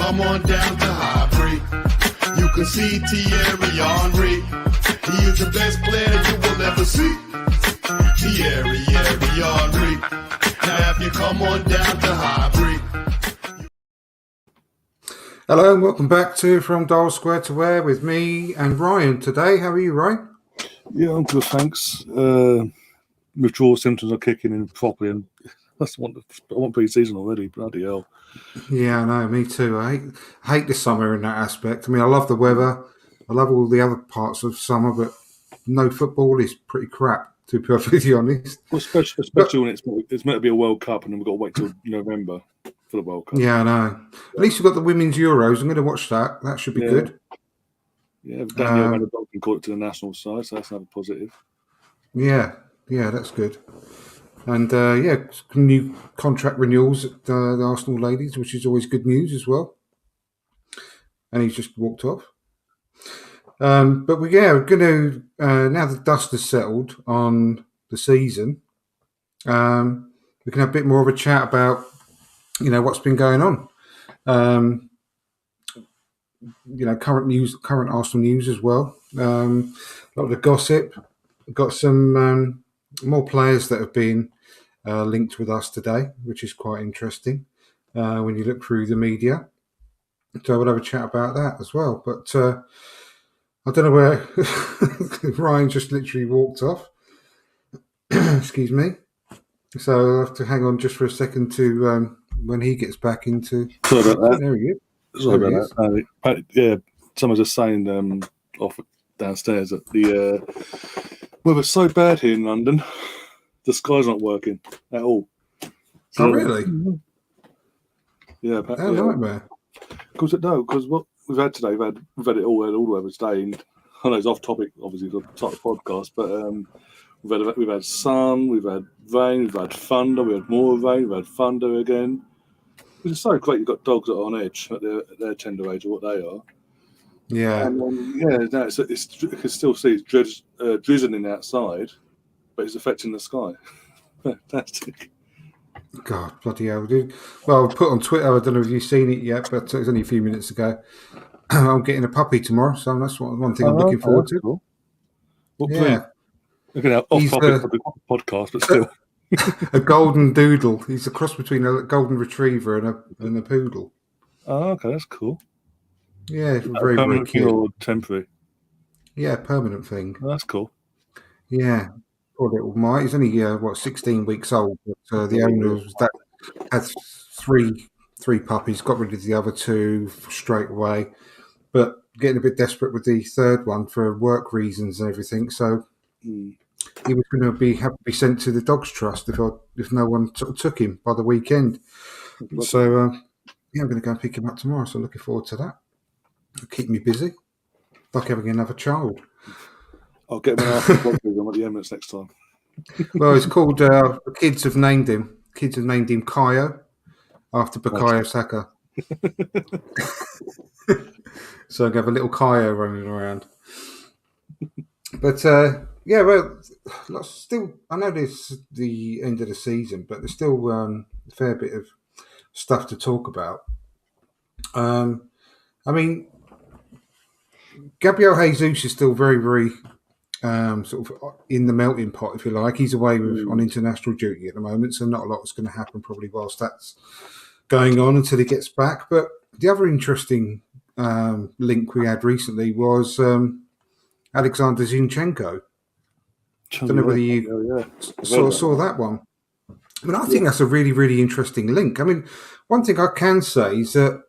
come on down to Highbury, you can see Thierry Henry. He is the best player you will ever see. Thierry Henry. Now if you come on down to Highbury. Hello and welcome back to From Dial Square to Where with me and Ryan today. How are you, Ryan? Yeah, I'm good, thanks. Withdrawal symptoms are kicking in properly, and I want pre-season already. Bloody hell! Yeah, I know. Me too. I hate the summer in that aspect. I mean, I love the weather. I love all the other parts of summer, but no football is pretty crap, to be perfectly honest. Well, especially when it's meant to be a World Cup, and then we've got to wait till November for the World Cup. Yeah, I know. At least we've got the Women's Euros. I'm going to watch that. That should be good. Yeah, Danielle Van der Donk called it to the national side, so that's another positive. Yeah, that's good. And some new contract renewals at the Arsenal ladies, which is always good news as well. And he's just walked off. But we're going to, now the dust has settled on the season, we can have a bit more of a chat about, what's been going on. Current Arsenal news as well. A lot of the gossip. We've got some more players that have been linked with us today, which is quite interesting when you look through the media. So we'll have a chat about that as well. But I don't know where Ryan just literally walked off. Excuse me. So I'll have to hang on just for a second to when he gets back into. Sorry about that. There he is. Sorry about that. Yeah, someone was just saying off downstairs that the weather's so bad here in London, the sky's not working at all. So, oh, really? Yeah. Nightmare. Because what we've had today, we've had it all the weather today. And I know it's off topic, obviously, for the start of the podcast, but we've had sun, we've had rain, we've had thunder, we had more rain, we've had thunder again. Which is so great. You've got dogs that are on edge at their tender age of what they are. Yeah. And you can still see it's drizzling outside, but it's affecting the sky. Fantastic. God, bloody hell, dude. Well, I put on Twitter, I don't know if you've seen it yet, but it was only a few minutes ago. I'm getting a puppy tomorrow, so that's one thing I'm looking forward to. Cool. What yeah. Looking at off topic for the podcast, but still. A golden doodle. He's a cross between a golden retriever and a poodle. Oh, okay, that's cool. Yeah, very, very cute. Or temporary? Yeah, permanent thing. Oh, that's cool. Yeah. Poor little Mike. He's only 16 weeks old. But the owner had three puppies. Got rid of the other two straight away, but getting a bit desperate with the third one for work reasons and everything. So he was going to have to be sent to the Dogs Trust if no one took him by the weekend. So I'm going to go and pick him up tomorrow. So looking forward to that. It'll keep me busy, like having another child. I'll get him after the podcast. I'm at the Emirates next time. Well, it's called. The kids have named him. Kids have named him Kayo after Bukayo Saka. So I'm going to have a little Kayo running around. But still, I know this is the end of the season, but there's still a fair bit of stuff to talk about. I mean, Gabriel Jesus is still very, very sort of in the melting pot, if you like. He's away on international duty at the moment, so not a lot is going to happen probably whilst that's going on until he gets back. But the other interesting link we had recently was Alexander Zinchenko. I don't know whether you saw that one. I mean, I think that's a really, really interesting link. I mean, one thing I can say is that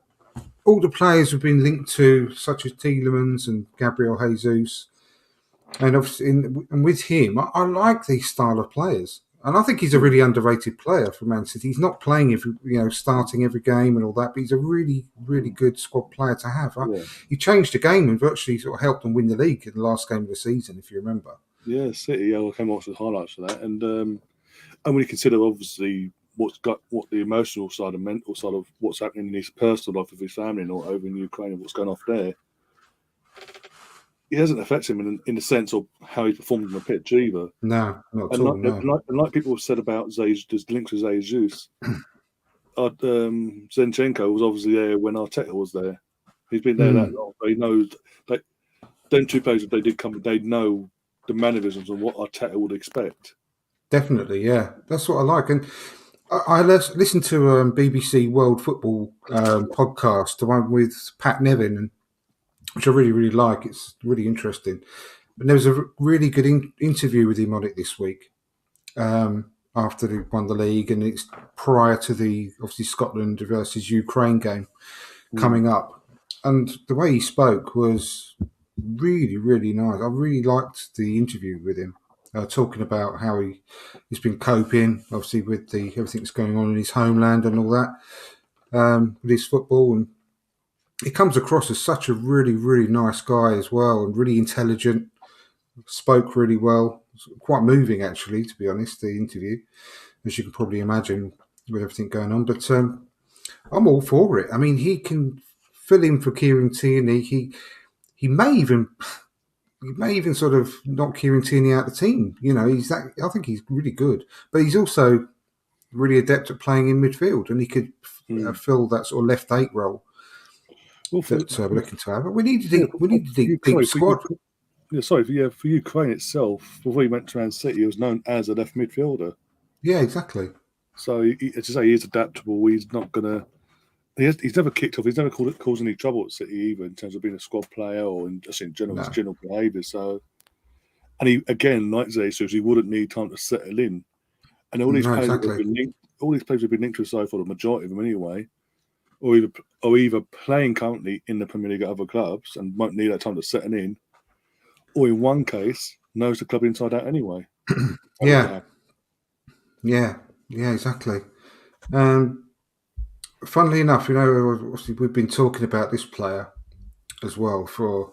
all the players have been linked to, such as Tielemans and Gabriel Jesus, and obviously, and with him, I like these style of players, and I think he's a really underrated player for Man City. He's not playing starting every game and all that, but he's a really, really good squad player to have. He changed the game and virtually sort of helped them win the league in the last game of the season, if you remember. Yeah, City. I came off with highlights for that, and when you consider obviously what the emotional side and mental side of what's happening in his personal life with his family and all over in Ukraine and what's going off there, it hasn't affected him in the sense of how he performed on the pitch either. No, not at all. And like people have said about there's links with Jesus, Zinchenko was obviously there when Arteta was there. He's been there that long, so he knows. Like, them two players, if they did come, they'd know the mannerisms and what Arteta would expect. Definitely, yeah. That's what I like. And I listened to BBC World Football podcast, the one with Pat Nevin, and which I really, really like. It's really interesting. And there was a really good interview with him on it this week after they won the league, and it's prior to the, obviously, Scotland versus Ukraine game coming up. And the way he spoke was really, really nice. I really liked the interview with him, talking about how he's been coping, obviously, with everything that's going on in his homeland and all that, with his football. And he comes across as such a really, really nice guy as well, and really intelligent, spoke really well. It's quite moving, actually, to be honest, the interview, as you can probably imagine with everything going on. But I'm all for it. I mean, he can fill in for Kieran Tierney. He may even sort of knock Kieran Tierney out of the team. You know, I think he's really good, but he's also really adept at playing in midfield, and he could fill that sort of left 8 role that we're looking to have. But we need a deep squad. For Ukraine itself, before he went to Man City, he was known as a left midfielder. Yeah, exactly. So, as you say, he is adaptable. He's not going to... He's never kicked off. He's never caused any trouble at City either in terms of being a squad player or just in general, his general behaviour. So, and he, again, like Jesus, he wouldn't need time to settle in. And all these players have been linked to so far, the majority of them anyway, or either playing currently in the Premier League at other clubs and won't need that time to settle in, or in one case, knows the club inside out anyway. Yeah, exactly. Funnily enough, you know, obviously we've been talking about this player as well for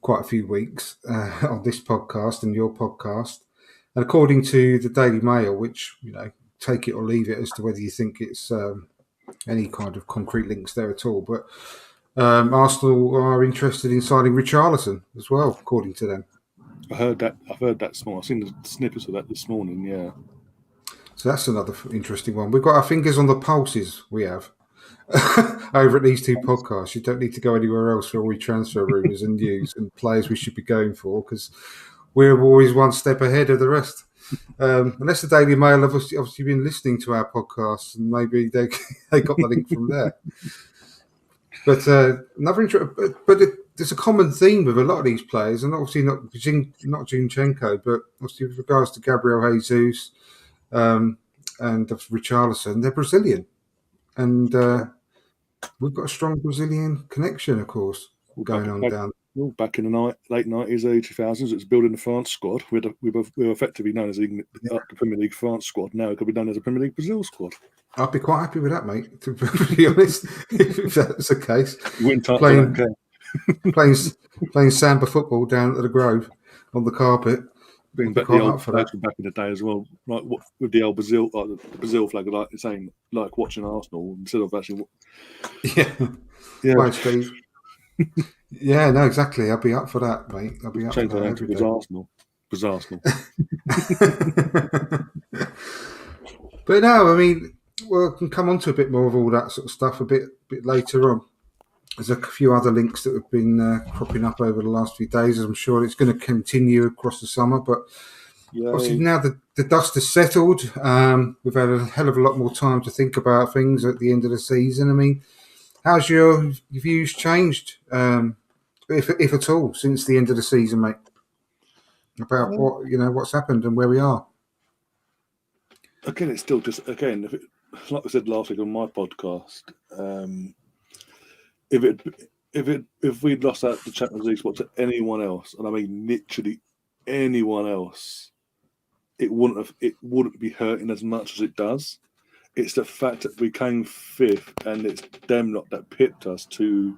quite a few weeks on this podcast and your podcast. And according to the Daily Mail, which, you know, take it or leave it as to whether you think it's any kind of concrete links there at all, but Arsenal are interested in signing Richarlison as well, according to them. I've heard that this morning. I've seen the snippets of that this morning, yeah. So that's another interesting one. We've got our fingers on the pulses, we have, over at these two podcasts. You don't need to go anywhere else for all your transfer rumours and news and players we should be going for, because we're always one step ahead of the rest. Unless the Daily Mail have obviously been listening to our podcasts, and maybe they got the link from there. But there's a common theme with a lot of these players, and obviously not Zinchenko, but obviously with regards to Gabriel Jesus and Richarlison, they're Brazilian, and we've got a strong Brazilian connection, of course, going on down. Well, back in the late 90s, early 2000s, it was building the France squad. We were effectively known as the Premier League France squad. Now it could be known as the Premier League Brazil squad. I'd be quite happy with that, mate, to be honest, if that's the case. Playing samba football down at the Grove on the carpet. Bring back the old flag from back in the day as well, like with the old Brazil, the Brazil flag, like saying, like watching Arsenal instead of actually. Yeah. Right, Steve. Yeah, no, exactly. I'll be up for that, mate. I'll be up for that. Change Arsenal. Arsenal. But no, I mean, we can come on to a bit more of all that sort of stuff a bit later on. There's a few other links that have been cropping up over the last few days. I'm sure it's going to continue across the summer, but obviously now the dust has settled. We've had a hell of a lot more time to think about things at the end of the season. I mean, how's your views changed, if at all, since the end of the season, mate? About what's happened and where we are. Again, it's still just like I said last week on my podcast. If we'd lost out the Champions League spot to anyone else, and I mean literally anyone else, it wouldn't be hurting as much as it does. It's the fact that we came fifth, and it's them lot that pipped us to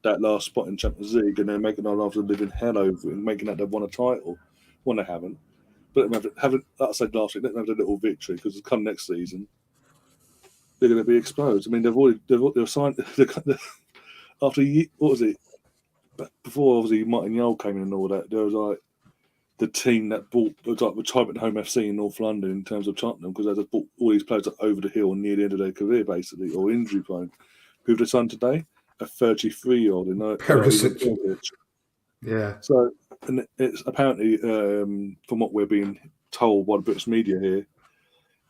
that last spot in Champions League, and they're making our lives a living hell over it and making that they've won a title. Well, they haven't. But haven't, like I said last week, let them have a little victory, because come next season, they're going to be exposed. I mean, they've signed after what was it? Before obviously Martin Yole came in and all that, there was like the team that bought like retirement home FC in North London in terms of Tottenham, because they just bought all these players over the hill and near the end of their career, basically, or injury prone. Who they signed today? A 33-year-old in Perisic. Yeah. So, and it's apparently, from what we're being told by the British media here,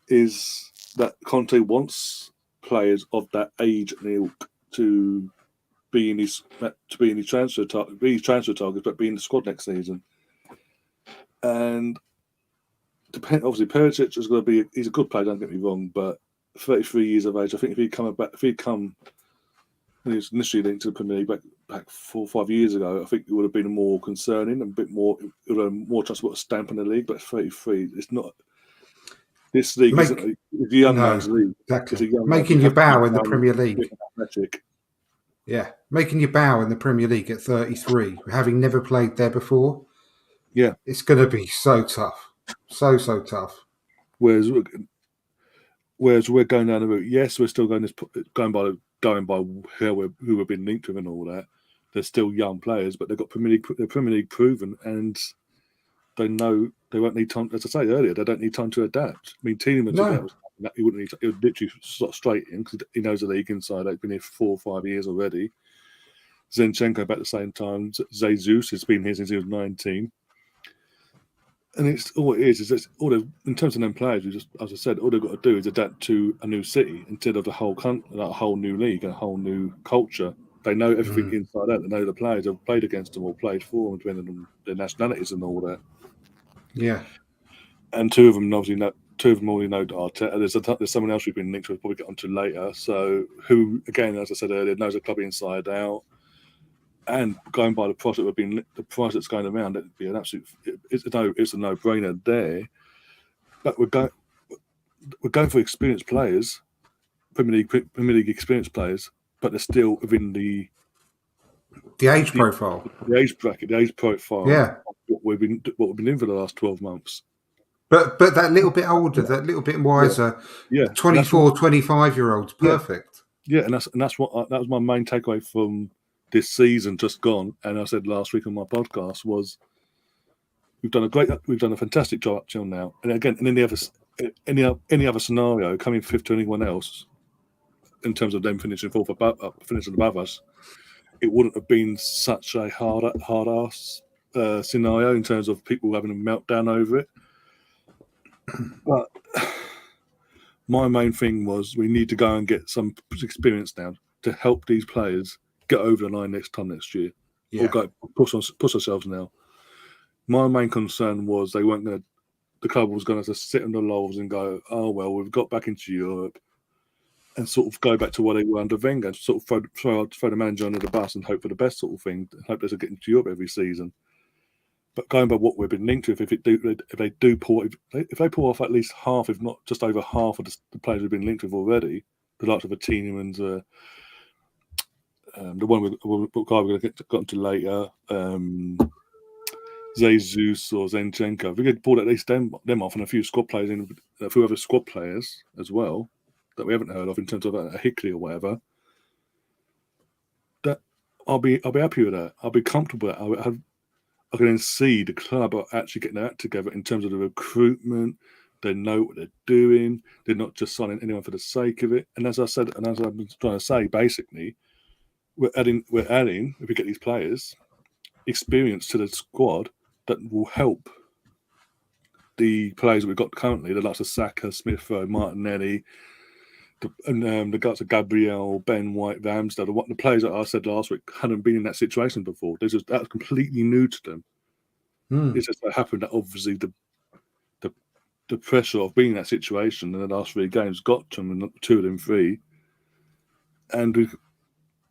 is that Conte wants players of that age and ilk to be in his transfer targets, but be in the squad next season. And obviously, Perisic is going to be—he's a good player. Don't get me wrong, but 33 years of age. I think if he'd come, when he was initially linked to the Premier League back 4 or 5 years ago, I think it would have been more concerning and a bit more. It would have more chance to put a stamp on the league. But 33, it's not. This league isn't a young man's league. Exactly. Making you bow in the Premier League. Yeah, making you bow in the Premier League at 33, having never played there before. Yeah, it's going to be so tough, so tough. Whereas we're going down the route. Yes, we're still going by who we've been linked with and all that. They're still young players, but they've got Premier League proven, and they know they won't need time. As I said earlier, they don't need time to adapt. I mean, Tielemans, he wouldn't need. He would literally slot straight in because he knows the league inside. He's been here 4 or 5 years already. Zinchenko about the same time. Jesus has been here since he was 19. And it's all it is in terms of them players, we just, as I said, all they've got to do is adapt to a new city instead of a whole new league, a whole new culture. They know everything inside out. They know the players have played against them or played for them, depending on their nationalities and all that. Yeah. And two of them already know Arteta. There's someone else we've been linked to, we'll probably get onto later. So who, again, as I said earlier, knows the club inside out. And going by the price that's going around, it'd be an absolute. It's a no-brainer there. But we're going for experienced players, Premier League experienced players, but they're still within the age profile, the age bracket, the age profile. Yeah, what we've been doing for the last 12 months. But that little bit older, that little bit wiser, 24, 25-year-olds, perfect. Yeah, and that was my main takeaway from this season just gone, and I said last week on my podcast was we've done a fantastic job up till now. And again, in any other scenario, coming fifth to anyone else, in terms of them finishing finishing above us, it wouldn't have been such a hard ass scenario in terms of people having a meltdown over it. But my main thing was we need to go and get some experience now to help these players get over the line next year, or go push ourselves now. My main concern was the club was going to sit on the laurels and go, oh well, we've got back into Europe, and sort of go back to what they were under Wenger, and sort of throw the manager under the bus and hope for the best sort of thing, and hope they'll get into Europe every season. But going by what we've been linked with, if they pull off at least half, if not just over half of the players we've been linked with already, the likes of Tielemans, the one we're going to get into later, Jesus or Zinchenko, if we could pull at least them off, and a few squad players in, a few other squad players as well that we haven't heard of in terms of a Hickley or whatever, that I'll be happy with that. I'll be comfortable with that. I can then see the club are actually getting their act together in terms of the recruitment. They know what they're doing. They're not just signing anyone for the sake of it. And as I said, and as I've been trying to say, basically, we're adding, if we get these players, experience to the squad that will help the players that we've got currently, the likes of Saka, Smith Rowe, Martinelli, the guys of Gabriel, Ben White, Ramsdale, the players that I said last week hadn't been in that situation before. That was completely new to them. It just so happened that obviously the pressure of being in that situation in the last 3 games got to them, and 2 of them 3, and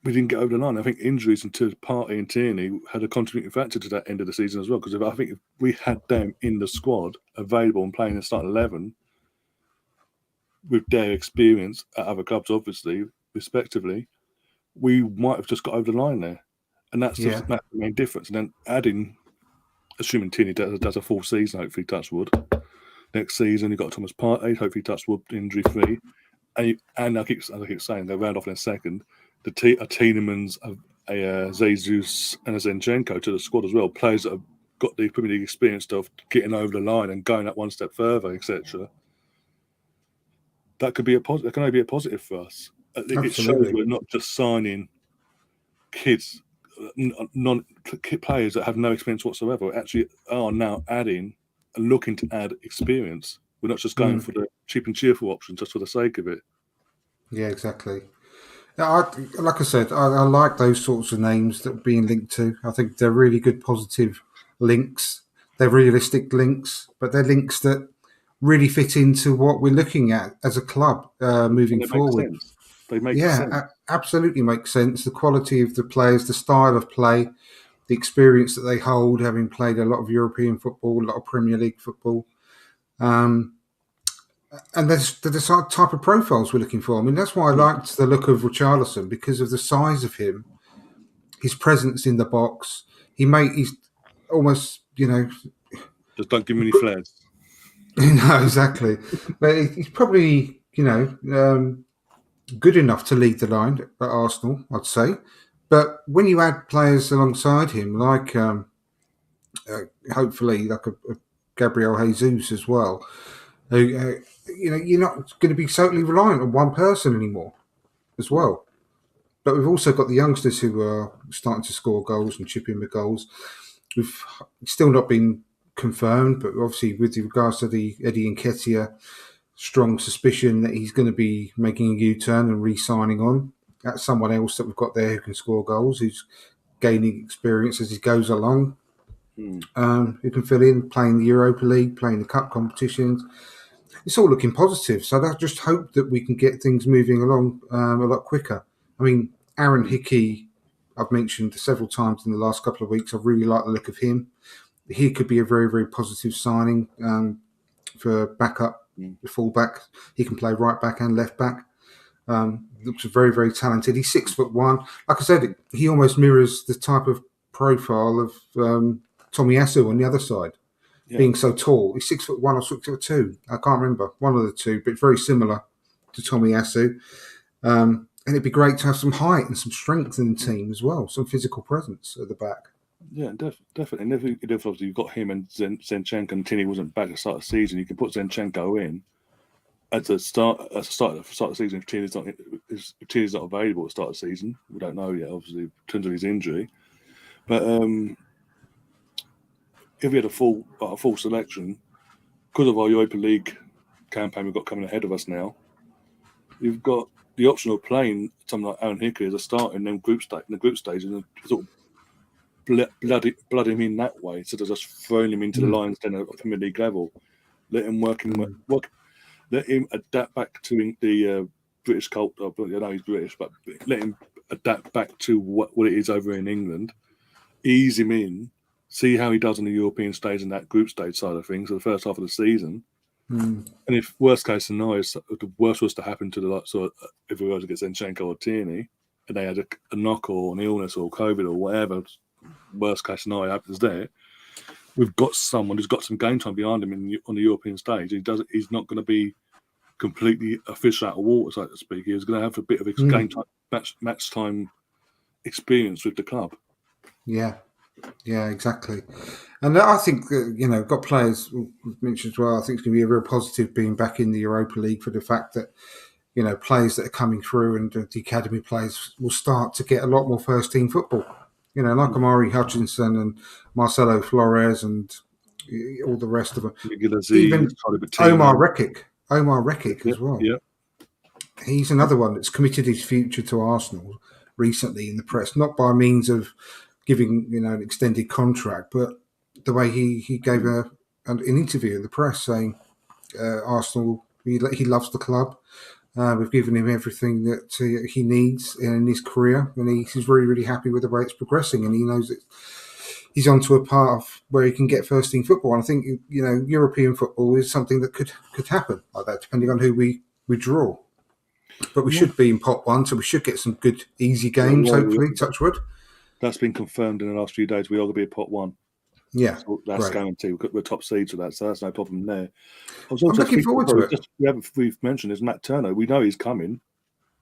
we didn't get over the line. I think injuries to Partey and Tierney had a contributing factor to that end of the season as well, because I think if we had them in the squad available and playing in the start 11 with their experience at other clubs, obviously, respectively, we might have just got over the line there. And that's the main difference. And then adding, assuming Tierney does a full season, hopefully touch wood, next season you've got Thomas Partey, hopefully touch wood, injury-free. And I keep saying, they'll round off in a second, a Tielemans, a Jesus and a Zinchenko to the squad as well, players that got the Premier League experience of getting over the line and going up one step further, etc. That could be that can only be a positive for us. It shows we're not just signing kids, players that have no experience whatsoever. We actually are now adding and looking to add experience. We're not just going for the cheap and cheerful option just for the sake of it. Yeah, exactly. Like I said, I like those sorts of names that are being linked to. I think they're really good, positive links. They're realistic links, but they're links that really fit into what we're looking at as a club moving forward. They make sense. Absolutely make sense. The quality of the players, the style of play, the experience that they hold, having played a lot of European football, a lot of Premier League football. And there's the type of profiles we're looking for. I mean, that's why I liked the look of Richarlison, because of the size of him, his presence in the box. He's almost, just don't give him any flares. No, exactly. But he's probably, good enough to lead the line at Arsenal, I'd say. But when you add players alongside him, like hopefully like a Gabriel Jesus as well, you're not going to be totally reliant on one person anymore as well. But we've also got the youngsters who are starting to score goals and chip in with goals. We've still not been confirmed, but obviously with regards to the Eddie Nketiah, strong suspicion that he's going to be making a U-turn and re-signing on. That's someone else that we've got there who can score goals, who's gaining experience as he goes along, who can fill in, playing the Europa League, playing the cup competitions. It's all looking positive. So I just hope that we can get things moving along a lot quicker. I mean, Aaron Hickey, I've mentioned several times in the last couple of weeks. I really like the look of him. He could be a very, very positive signing for backup, fullback. He can play right back and left back. Looks very, very talented. He's 6'1". Like I said, he almost mirrors the type of profile of Tomiyasu on the other side, being so tall. He's 6'1" or 6'2". I can't remember, one of the two, but very similar to Tomiyasu. And it'd be great to have some height and some strength in the team as well, some physical presence at the back. Yeah, definitely. And if obviously you've got him and Zinchenko, and Tierney wasn't back at the start of the season, you can put Zinchenko in at the start of the season. If Tierney's not available at the start of the season, we don't know yet, obviously, in terms of his injury. But if we had a full selection, because of our Europa League campaign we've got coming ahead of us now, you've got the option of playing someone like Aaron Hickey as a starter in the group stage, and sort of blood him in that way, instead of just throwing him into the Lions Den at Premier League level. Let him let him adapt back to the British culture. I know he's British, but let him adapt back to what it is over in England. Ease him in, see how he does on the European stage and that group stage side of things for the first half of the season. And if worst case scenario, the worst was to happen to if we were to get Zinchenko or Tierney, and they had a knock or an illness or COVID or whatever, worst case scenario happens there, we've got someone who's got some game time behind him on the European stage. He's not going to be completely a fish out of water, so to speak. He's going to have a bit of game time, match time experience with the club. Yeah, exactly. And I think got players we've mentioned as well. I think it's going to be a real positive being back in the Europa League, for the fact that players that are coming through and the academy players will start to get a lot more first team football. Like Amari Hutchinson and Marcelo Flores and all the rest of them. Even Omar Rekik as well. Yeah. He's another one that's committed his future to Arsenal recently in the press, not by means of giving an extended contract, but the way he gave an interview in the press saying Arsenal, he loves the club. We've given him everything that he needs in his career, and he's really, really happy with the way it's progressing, and he knows that he's onto a path where he can get first team football. And I think European football is something that could happen like that, depending on who we draw. But we should be in pot one, so we should get some good, easy games, hopefully, touch wood. That's been confirmed in the last few days. We are going to be at pot one. Yeah, so that's guaranteed. We're top seeds for that, so that's no problem there. I'm looking forward to it. We've mentioned is Matt Turner. We know he's coming.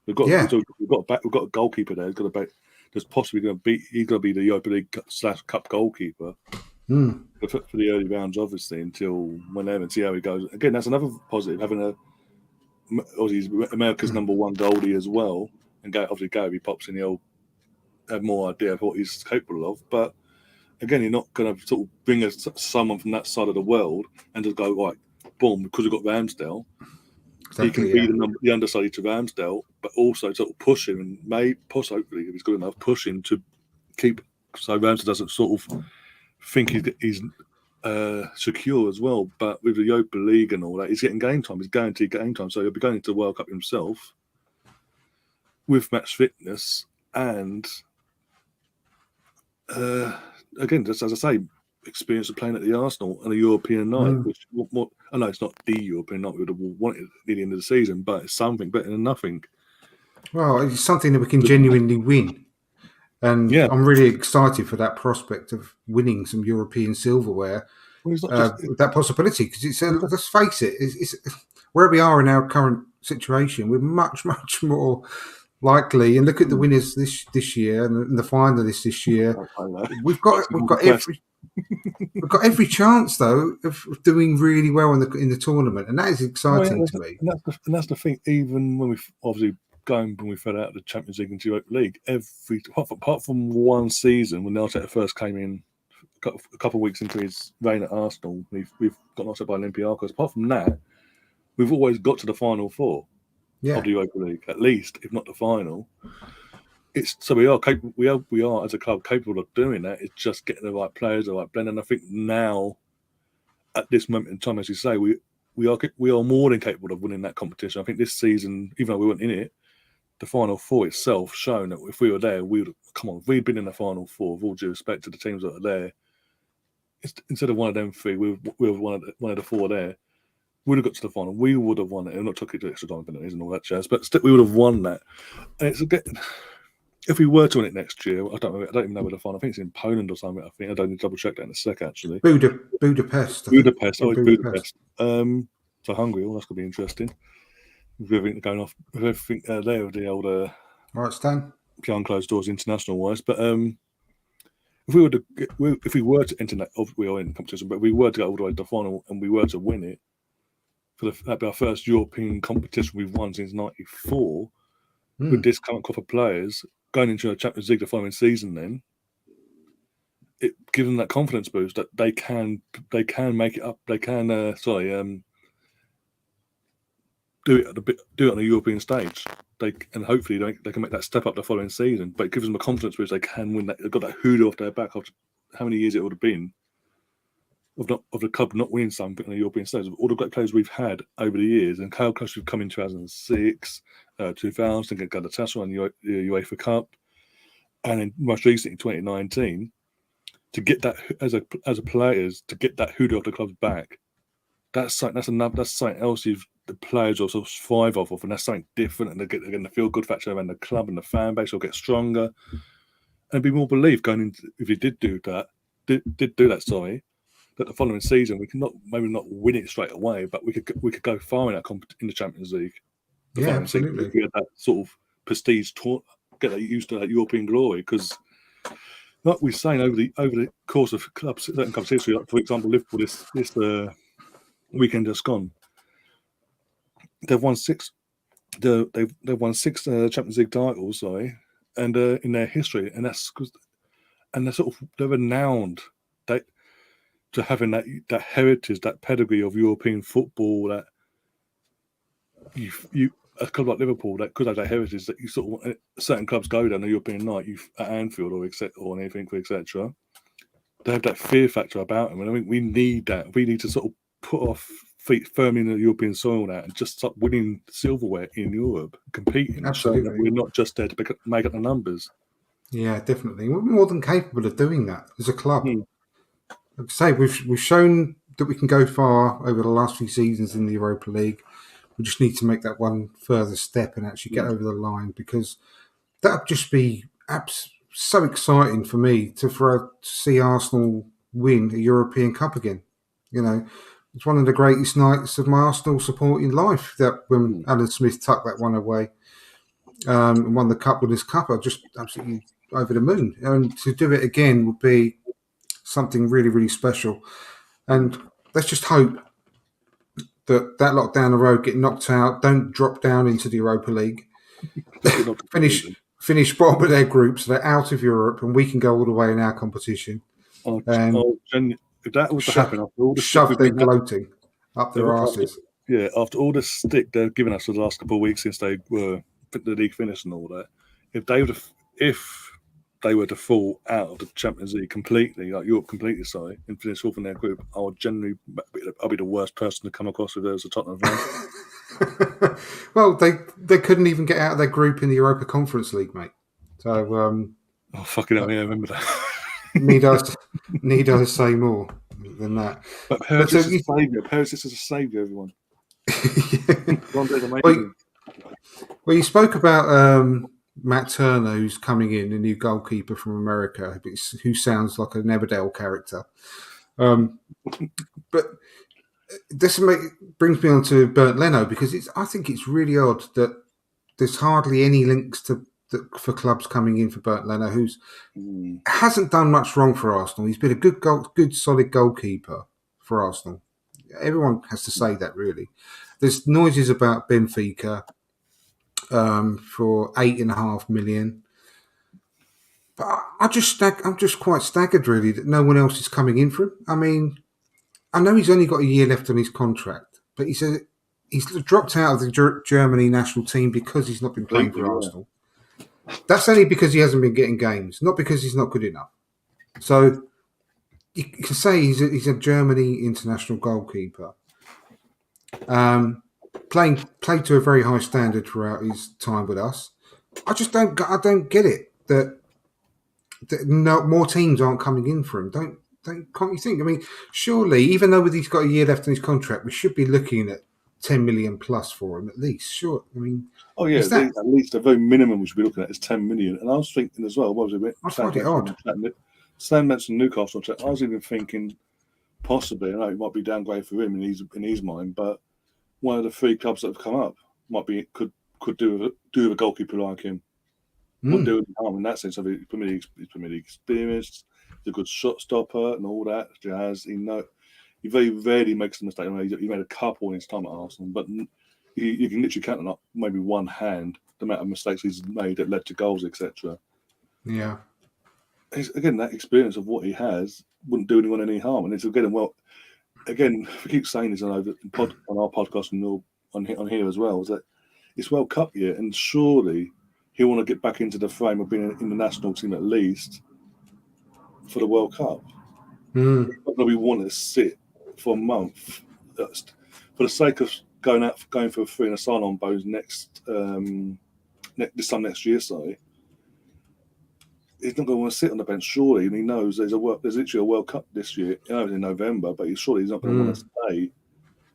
We've got a goalkeeper there. There's possibly going to be. He's going to be the Europa League /Cup goalkeeper. for the early rounds, obviously, until whenever, and see how he goes. Again, that's another positive, having obviously America's number one goalie as well, and obviously Gary pops in, he'll have more idea of what he's capable of. But again, you're not going to sort of bring someone from that side of the world and just go, right, boom, because we've got Ramsdale. Exactly, he can be the understudy to Ramsdale, but also sort of push him and hopefully, if he's good enough, push him to keep, so Ramsdale doesn't sort of think he's secure as well. But with the Europa League and all that, he's getting game time. He's guaranteed game time. So he'll be going into the World Cup himself with match fitness. And again, just as I say, experience of playing at the Arsenal on a European night, which I know it's not the European night we would have wanted at the end of the season, but it's something better than nothing. Well, it's something that we can genuinely win. And I'm really excited for that prospect of winning some European silverware, that possibility, because it's let's face it, it's where we are in our current situation. We're much, much more likely, and look at the winners this year and the finalists this year. We've got every chance though of doing really well in the tournament, and that is exciting to me. And that's the thing. Even when we obviously. When we fell out of the Champions League and Europa League, apart from one season when Arteta first came in, a couple of weeks into his reign at Arsenal, we've got knocked out by Olympiacos. Apart from that, we've always got to the final four of the Europa League, at least, if not the final. So we are capable. We are as a club capable of doing that. It's just getting the right players, the right blend. And I think now, at this moment in time, as you say, we are more than capable of winning that competition. I think this season, even though we weren't in it, the Final Four itself shown that if we were there, if we'd been in the Final Four, with all due respect to the teams that are there, instead of one of them three, we were one of the four there, we'd have got to the final. We would have won it. And not took it to extra time penalties and all that jazz, but still, we would have won that. And if we were to win it next year, I don't even know where the final. I think it's in Poland or something. I think I don't need to double check that in a sec. Actually, Budapest. Budapest. So Hungary. That's going to be interesting. With everything going off, with everything there with the old right, Stan, behind closed doors, international wise. But if we were to enter that, we are in competition. But if we were to go all the way to the final and we were to win it, that'd be our first European competition we've won since '94. With this current crop of players going into a Champions League the following season, then it gives them that confidence boost that they can make it up. They can do it on a European stage. And hopefully they can make that step up the following season. But it gives them a confidence boost. They can win that. They've got that hoodoo off their back after how many years it would have been of the club not winning something on a European stage. All the great players we've had over the years, and how close we've come in 2006, 2000, get Galatasaray and the UEFA Cup, and then most recently 2019, to get that as a players to get that hoodoo off the club's back. That's something else the players will sort of thrive off of, and that's something different. And again, the feel good factor around the club and the fan base will get stronger, and be more believed going into if you did do that. That the following season we can maybe not win it straight away, but we could go far in the Champions League. Absolutely. Season, we had that sort of prestige, get that used to that European glory, because like we're saying over the course of certain clubs' history, like for example Liverpool this weekend just gone, they've won six. They've won six Champions League titles, and in their history, and they're renowned to having that heritage, that pedigree of European football. That you a club like Liverpool that could have that heritage that you sort of certain clubs go down a European night, at Anfield or anything, etc. They have that fear factor about them, and I think we need that. We need to sort of put our feet firmly in the European soil now and just start winning silverware in Europe, competing. Absolutely, so we're not just there to make up the numbers. Yeah, definitely. We're more than capable of doing that as a club. Like I say, we've shown that we can go far over the last few seasons in the Europa League. We just need to make that one further step and actually get over the line, because that would just be so exciting for me to see Arsenal win a European Cup again. You know, it's one of the greatest nights of my Arsenal supporting life, that when Alan Smith tucked that one away and won the Cup with his cup. I just absolutely over the moon. And to do it again would be something really, really special. And let's just hope that lot down the road get knocked out, don't drop down into the Europa League, finish bottom of their group, so they're out of Europe, and we can go all the way in our competition. If that was to happen, after all the shove their gloating up their arses. Yeah, after all the stick they've given us for the last couple of weeks since they were the league finished and all that, if they were to fall out of the Champions League completely, like Europe completely, and finish fourth in their group, I'll be the worst person to come across if there was a Tottenham fan. Well, they couldn't even get out of their group in the Europa Conference League, mate. So, oh fucking hell, yeah, I remember that. need I say more than that? But Perisic is a saviour. Perisic is a saviour, everyone. Well, you spoke about Matt Turner, who's coming in, a new goalkeeper from America, who sounds like an Emmerdale character. But this brings me on to Bernd Leno, because I think it's really odd that there's hardly any links for clubs coming in for Bernd Leno, who's hasn't done much wrong for Arsenal. He's been a good, solid goalkeeper for Arsenal. Everyone has to say that, really. There's noises about Benfica for $8.5 million, but I'm just quite staggered, really, that no one else is coming in for him. I mean, I know he's only got a year left on his contract, but he's dropped out of the Germany national team because he's not been playing for Arsenal. That's only because he hasn't been getting games, not because he's not good enough. So you can say he's a Germany international goalkeeper. Played to a very high standard throughout his time with us. I don't get it that no more teams aren't coming in for him. Can't you think? I mean, surely, even though he's got a year left on his contract, we should be looking at 10 million plus for him at least. Sure, I mean, at least the very minimum we should be looking at is 10 million. And I was thinking as well, I find it odd. Sam mentioned Newcastle. I was even thinking possibly, I know it might be downgrade for him in his mind, but one of the three clubs that have come up could do with a goalkeeper like him. Wouldn't do any harm in that sense. He's Premier League experienced, he's a good shot stopper and all that jazz. He very rarely makes a mistake. I mean, he made a couple in his time at Arsenal, but you can literally count on maybe one hand the amount of mistakes he's made that led to goals, etc. Yeah. Again, that experience of what he has wouldn't do anyone any harm, and it's again we keep saying this on our podcast and on here as well, is that it's World Cup year, and surely he'll want to get back into the frame of being in the national team at least for the World Cup. Not that we want to sit for a month for the sake of going for a free and a sign-on bonus this time next year. Sorry, he's not going to want to sit on the bench, surely, and he knows there's literally a World Cup this year. It's in November, but he's not going to want to stay.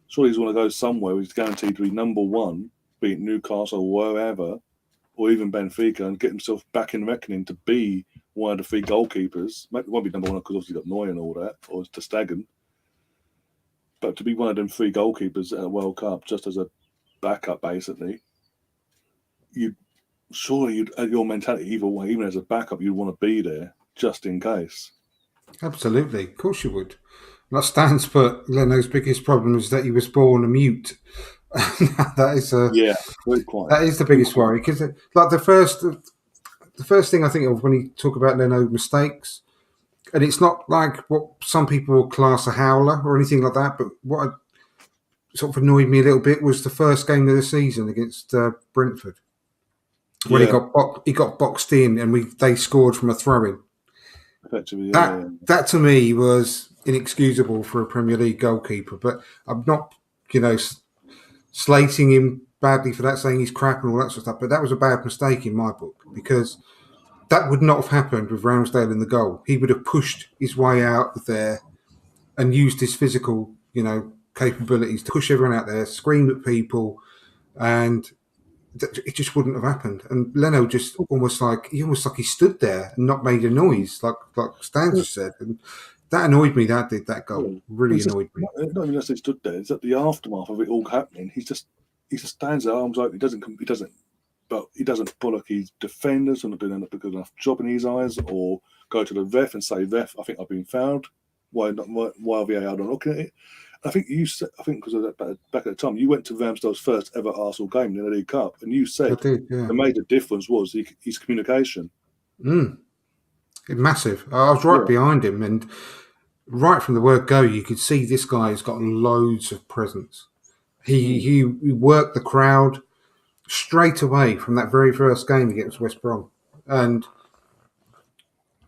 Surely he's going to go somewhere where he's guaranteed to be number one, be it Newcastle or wherever, or even Benfica, and get himself back in reckoning to be one of the three goalkeepers. Maybe won't be number one because obviously got Neuer and all that, or Ter Stegen. But to be one of them three goalkeepers at a World Cup, just as a backup, basically, at your mentality, either way, even as a backup, you'd want to be there just in case. Absolutely, of course you would. That stands for Leno's biggest problem is that he was born a mute. That is that is the biggest worry, because like the first thing I think of when you talk about Leno mistakes, and it's not like what some people will class a howler or anything like that, but what sort of annoyed me a little bit was the first game of the season against Brentford, when he got boxed in and they scored from a throw-in. Effectively, that to me was inexcusable for a Premier League goalkeeper. But I'm not, slating him badly for that, saying he's crap and all that sort of stuff. But that was a bad mistake in my book, because that would not have happened with Ramsdale in the goal. He would have pushed his way out of there and used his physical, capabilities to push everyone out there, scream at people, and it just wouldn't have happened. And Leno just almost like he stood there and not made a noise, like Stan just said. And that annoyed me. That goal really annoyed me. Not even just he stood there. It's at the aftermath of it all happening. He just stands there, arms open. He doesn't but he doesn't bollock his defenders or not doing a good enough job in his eyes, or go to the ref and say, "Ref, I think I've been fouled. Why not? Why are VAR not looking at it?" I think you said, I think because of that, back at the time, you went to Ramsdale's first ever Arsenal game in the League Cup, and you said the major difference was his communication. Massive. I was right behind him, and right from the word go, you could see this guy has got loads of presence. He worked the crowd straight away from that very first game against West Brom, and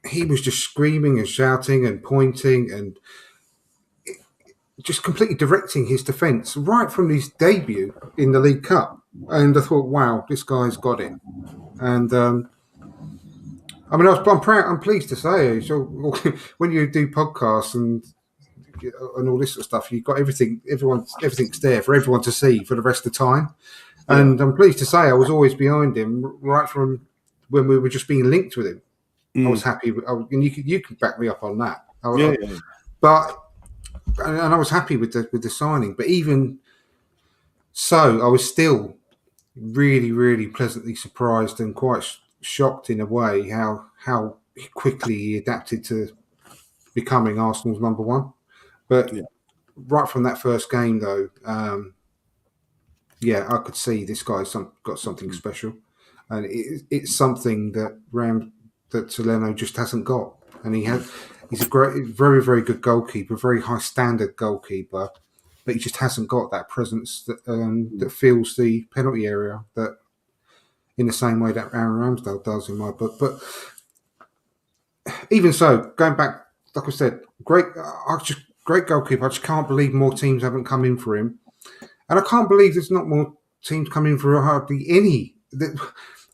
he was just screaming and shouting and pointing and just completely directing his defence right from his debut in the League Cup. And I thought, wow, this guy's got it. And I mean, I'm pleased to say, so when you do podcasts and all this sort of stuff, you've got everything's there for everyone to see for the rest of the time. And I'm pleased to say I was always behind him right from when we were just being linked with him. I was happy, and you could back me up on that. But and I was happy with the signing. But even so, I was still really, really pleasantly surprised and quite shocked in a way how quickly he adapted to becoming Arsenal's number one. But right from that first game, though, I could see this guy's got something special, and it's something that Leno just hasn't got. And he's a great, very, very good goalkeeper, very high standard goalkeeper, but he just hasn't got that presence that fills the penalty area that in the same way that Aaron Ramsdale does in my book. But even so, going back, like I said, great goalkeeper. I just can't believe more teams haven't come in for him. And I can't believe there's not more teams coming for hardly any.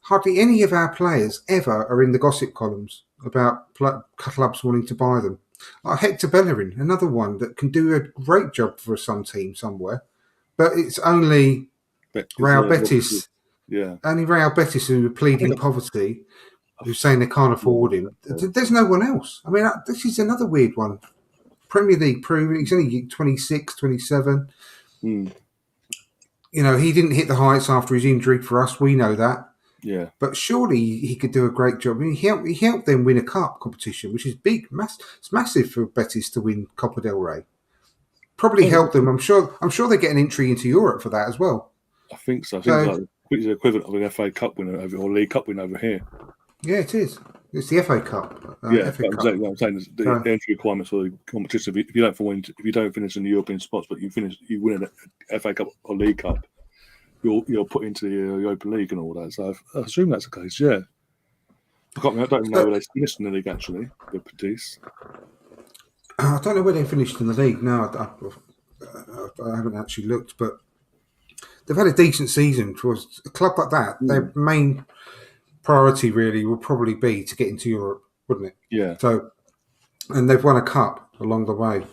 Hardly any of our players ever are in the gossip columns about clubs wanting to buy them. Like Hector Bellerin, another one that can do a great job for some team somewhere, but it's only Real Betis. Only Real Betis who are pleading poverty, who's saying they can't afford him. There's no one else. I mean, this is another weird one. Premier League proven he's only 26, 27. You know, he didn't hit the heights after his injury for us. We know that. Yeah. But surely he could do a great job. I mean, he helped them win a cup competition, which is big. It's massive for Betis to win Copa del Rey. Probably helped them. I'm sure they get an entry into Europe for that as well. I think so. I think it's the equivalent of an FA Cup winner or League Cup winner over here. Yeah, it is. It's the FA Cup. FA Cup. Exactly what I'm saying. The entry requirements for the competition. If you don't finish in the European spots, but you win an FA Cup or League Cup, you're put into the Europa League and all that. So I assume that's the case. Yeah. I don't know where they finished in the league actually. The Betis. I don't know where they finished in the league. No, I haven't actually looked, but they've had a decent season. For a club like that, their main priority really would probably be to get into Europe, wouldn't it? Yeah. So, and they've won a cup along the way.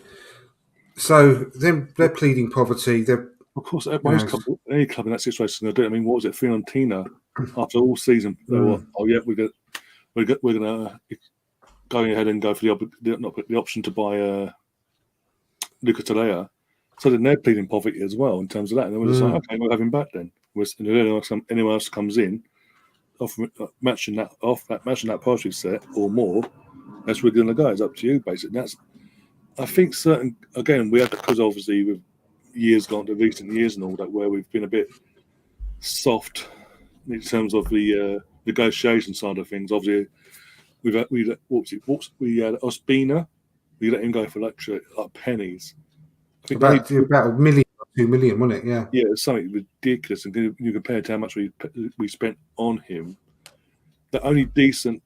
So they're pleading poverty. Of course, any club in that situation going to do it. I mean, what was it? Fiorentina after all season, they were, we're going to go ahead and go for the option to buy Lucas Telea. So then they're pleading poverty as well in terms of that. And then we're just like, okay, we'll have him back then. And anyone else comes in, matching that price set or more, that's where we're going to go. It's up to you, basically. I think we had, because obviously with years gone to recent years and all that, where we've been a bit soft in terms of the negotiation side of things. Obviously, we had Ospina. We let him go for like pennies. I think about $1 million or $2 million, wasn't it? Yeah. Yeah, it's something ridiculous. And you compare to how much we spent on him. The only decent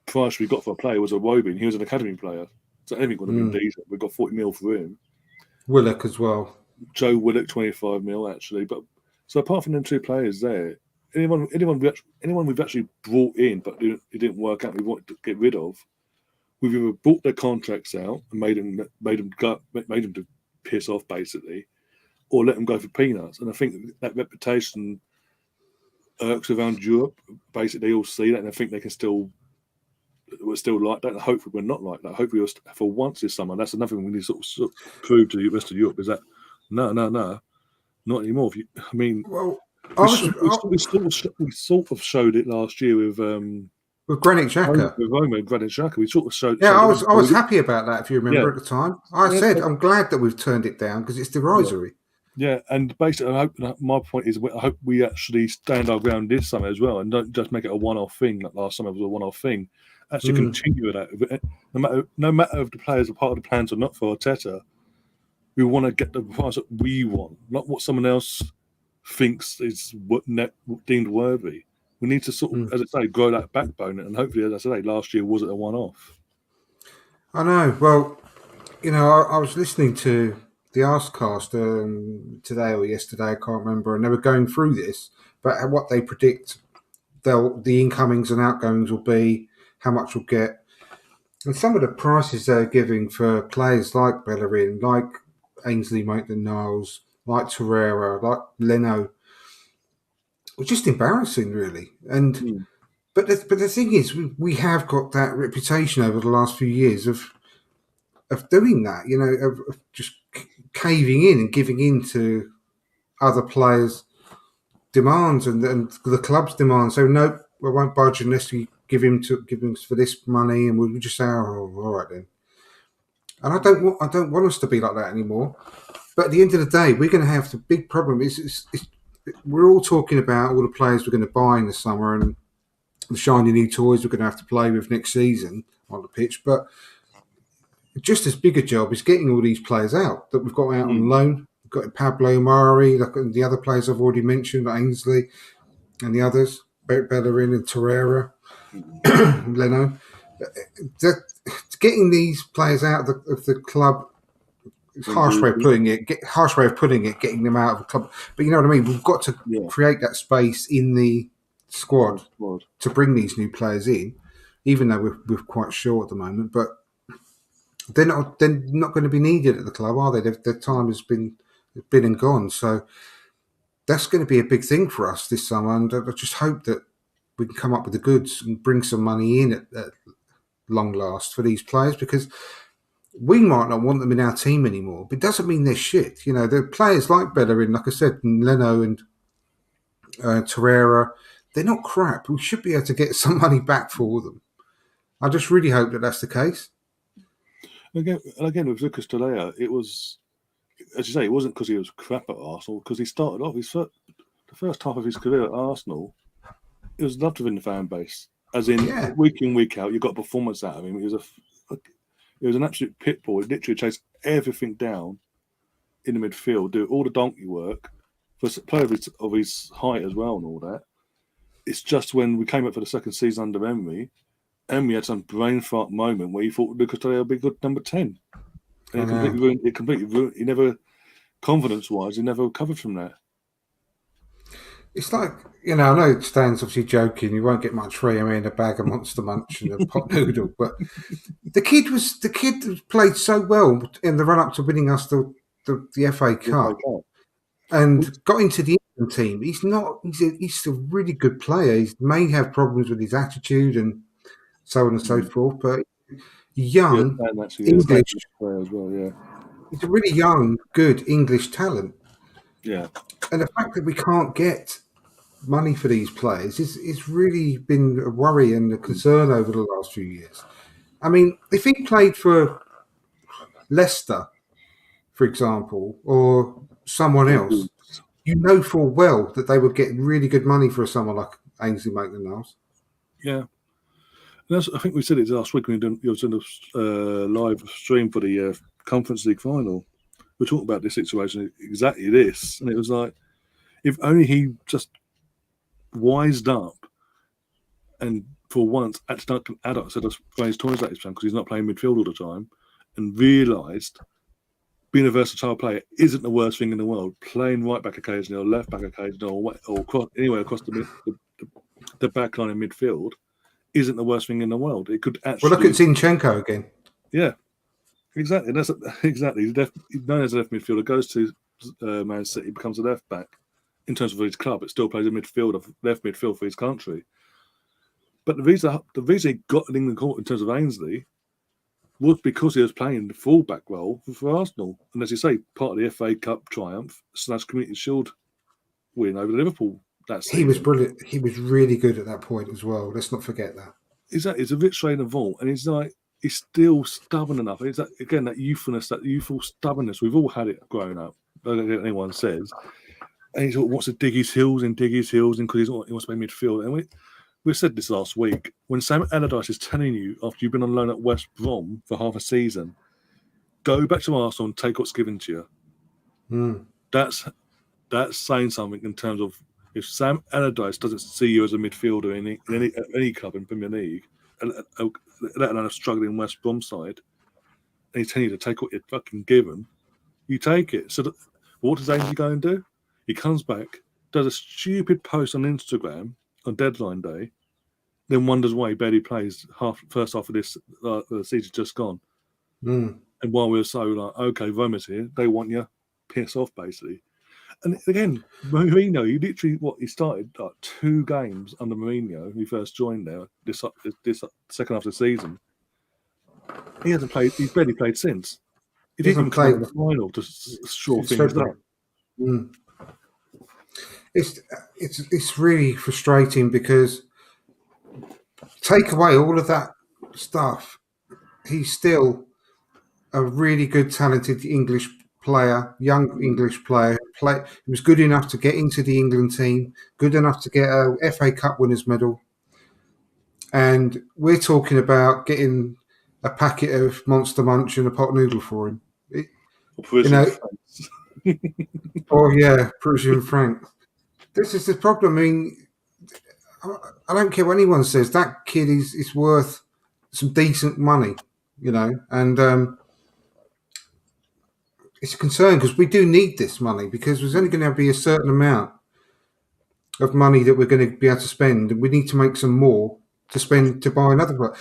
price we got for a player was a Iwobi. He was an academy player, so anything would have been decent. We got 40 mil for him. Willock as well. Joe Willock, 25 mil actually. But so apart from them two players there, anyone we've actually brought in, but it didn't work out, we wanted to get rid of. We've either brought their contracts out and made them to piss off basically, or let them go for peanuts. And I think that reputation irks around Europe. Basically, they all see that, and I think we're still like that. And hopefully, we're not like that. Hopefully, for once this summer, that's another thing we need to sort of prove to the rest of Europe is that no, not anymore. We sort of showed it last year with Granit Xhaka. With Roma, Granit Xhaka. We sort of showed. Yeah, I was happy about that. If you remember Yeah. at the time, I said I'm glad that we've turned it down because it's derisory. Yeah, and basically, my point is, I hope we actually stand our ground this summer as well, and don't just make it a one-off thing. Like last summer was a one-off thing. Actually, continue with that. No matter if the players are part of the plans or not for Arteta, we want to get the price that we want, not what someone else thinks is deemed worthy. We need to sort of, as I say, grow that backbone, and hopefully, as I say, last year wasn't a one-off. I know. Well, I was listening to the Arscast today or yesterday, I can't remember, and they were going through this, but what they predict the incomings and outgoings will be, how much we'll get, and some of the prices they're giving for players like Bellerin, like Ainsley Maitland-Niles, like Torreira, like Leno, was just embarrassing, really. And but the thing is, we have got that reputation over the last few years of doing that, of just caving in and giving in to other players' demands and the club's demands. So no, we won't budge unless we give him for this money, and we'll just say, oh, all right then. And I don't want us to be like that anymore. But at the end of the day, we're going to have the big problem. We're all talking about all the players we're going to buy in the summer and the shiny new toys we're going to have to play with next season on the pitch. But just as big a job is getting all these players out that we've got out on loan. We've got Pablo Mari, like the other players I've already mentioned, Ainsley and the others, Bellerin and Torreira, Leno. Getting these players out of the club, it's a harsh way of putting it. Getting them out of the club, but you know what I mean. We've got to create that space in the squad to bring these new players in, even though we're quite short at the moment. But they're not going to be needed at the club, are they? Their time has been and gone. So that's going to be a big thing for us this summer, and I just hope that we can come up with the goods and bring some money in at long last for these players, because we might not want them in our team anymore, but it doesn't mean they're shit. The players like Bellerin, like I said, and Leno and Torreira, they're not crap. We should be able to get some money back for them. I just really hope that that's the case. Again, with Lucas Torreira, it was, as you say, it wasn't because he was crap at Arsenal, because he started off the first half of his career at Arsenal, it was loved within the fan base. As in, week in, week out, you got performance out of him. He was an absolute pit bull. He literally chased everything down in the midfield, do all the donkey work for a player of his height as well and all that. It's just when we came up for the second season under Emery had some brain fart moment where he thought Lucas Torreira would be good number 10. And it completely ruined. He never, confidence-wise, he never recovered from that. It's like, I know Stan's obviously joking. You won't get much free. I mean, a bag of Monster Munch and a pot noodle. But the kid played so well in the run-up to winning us the FA Cup and got into the England team. He's a really good player. He may have problems with his attitude and so on and so forth, but young English player as well. Yeah, he's a really young, good English talent. Yeah. And the fact that we can't get money for these players is really been a worry and a concern over the last few years. I mean, if he played for Leicester, for example, or someone else, full well that they would get really good money for someone like Ainsley Maitland-Niles. Yeah. I think we said it last week when you was in a live stream for the Conference League final. We talked about this situation, exactly this, and it was like, if only he just wised up and for once acted like an adult instead of throwing his toys at his son because he's not playing midfield all the time, and realised being a versatile player isn't the worst thing in the world. Playing right back occasionally or left back occasionally or anywhere across the back line in midfield isn't the worst thing in the world. It could actually. Well, look at Zinchenko again. Yeah. Exactly. Exactly. He's known as a left midfielder, goes to Man City, becomes a left back in terms of his club, but still plays a left midfield for his country. But the reason he got an England call in terms of Ainsley was because he was playing the full-back role for Arsenal. And as you say, part of the FA Cup triumph / Community Shield win over Liverpool that season. He was brilliant. He was really good at that point as well. Let's not forget that. Exactly. It's a bit straight in the vault, and he's still stubborn enough. It's that youthfulness, that youthful stubbornness. We've all had it growing up. I don't care what anyone says. And he wants to dig his heels in because he wants to play midfield. And we said this last week. When Sam Allardyce is telling you after you've been on loan at West Brom for half a season, go back to Arsenal and take what's given to you. That's saying something in terms of if Sam Allardyce doesn't see you as a midfielder in any club in Premier League, let alone a struggling West Brom side, and he's telling you to take what you're fucking given, you take it. So what does Ainsley go and do? He comes back, does a stupid post on Instagram on deadline day, then wonders why he barely plays first half of this the season just gone. And while we were so like, okay, Roma's here, they want you, piss off basically. And again, Mourinho, he started like 2 games under Mourinho when he first joined there, this second half of the season. He hasn't played, he's barely played since. He didn't even play in the final to shore things up. It's really frustrating because take away all of that stuff, he's still a really good, talented English player, young English player. He was good enough to get into the England team, good enough to get a FA Cup winners medal. And we're talking about getting a packet of Monster Munch and a pot noodle for him. Prussian Frank. This is the problem. I mean, I don't care what anyone says. That kid is worth some decent money, and it's a concern because we do need this money because there's only going to be a certain amount of money that we're going to be able to spend, and we need to make some more to spend to buy another player.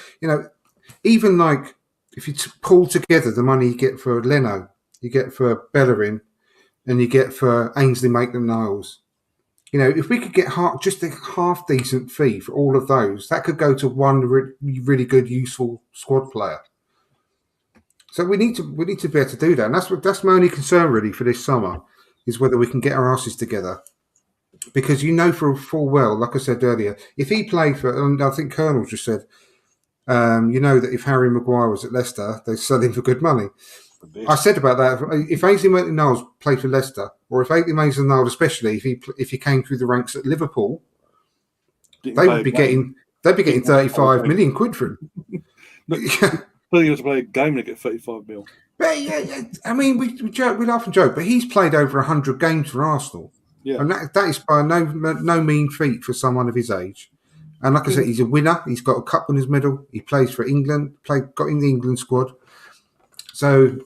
Even like if you pull together the money you get for Leno, you get for Bellerin, and you get for Ainsley Maitland-Niles. If we could get just a half decent fee for all of those, that could go to one really good, useful squad player. So we need to be able to do that, and that's my only concern really for this summer is whether we can get our asses together. Because for full well, like I said earlier, if he played for, and I think Colonel just said, that if Harry Maguire was at Leicester, they'd sell him for good money. I said about that. If Ainsley Maitland-Niles played for Leicester, or if Ainsley Maitland-Niles, especially if he came through the ranks at Liverpool, they'd be getting 35 million quid for him. Well, you have to play a game and get 35 mil. But yeah. I mean, we laugh and joke, but he's played over 100 games for Arsenal, and that is by no mean feat for someone of his age. And like I said, he's a winner. He's got a cup on his medal. He plays for England. Got in the England squad. So,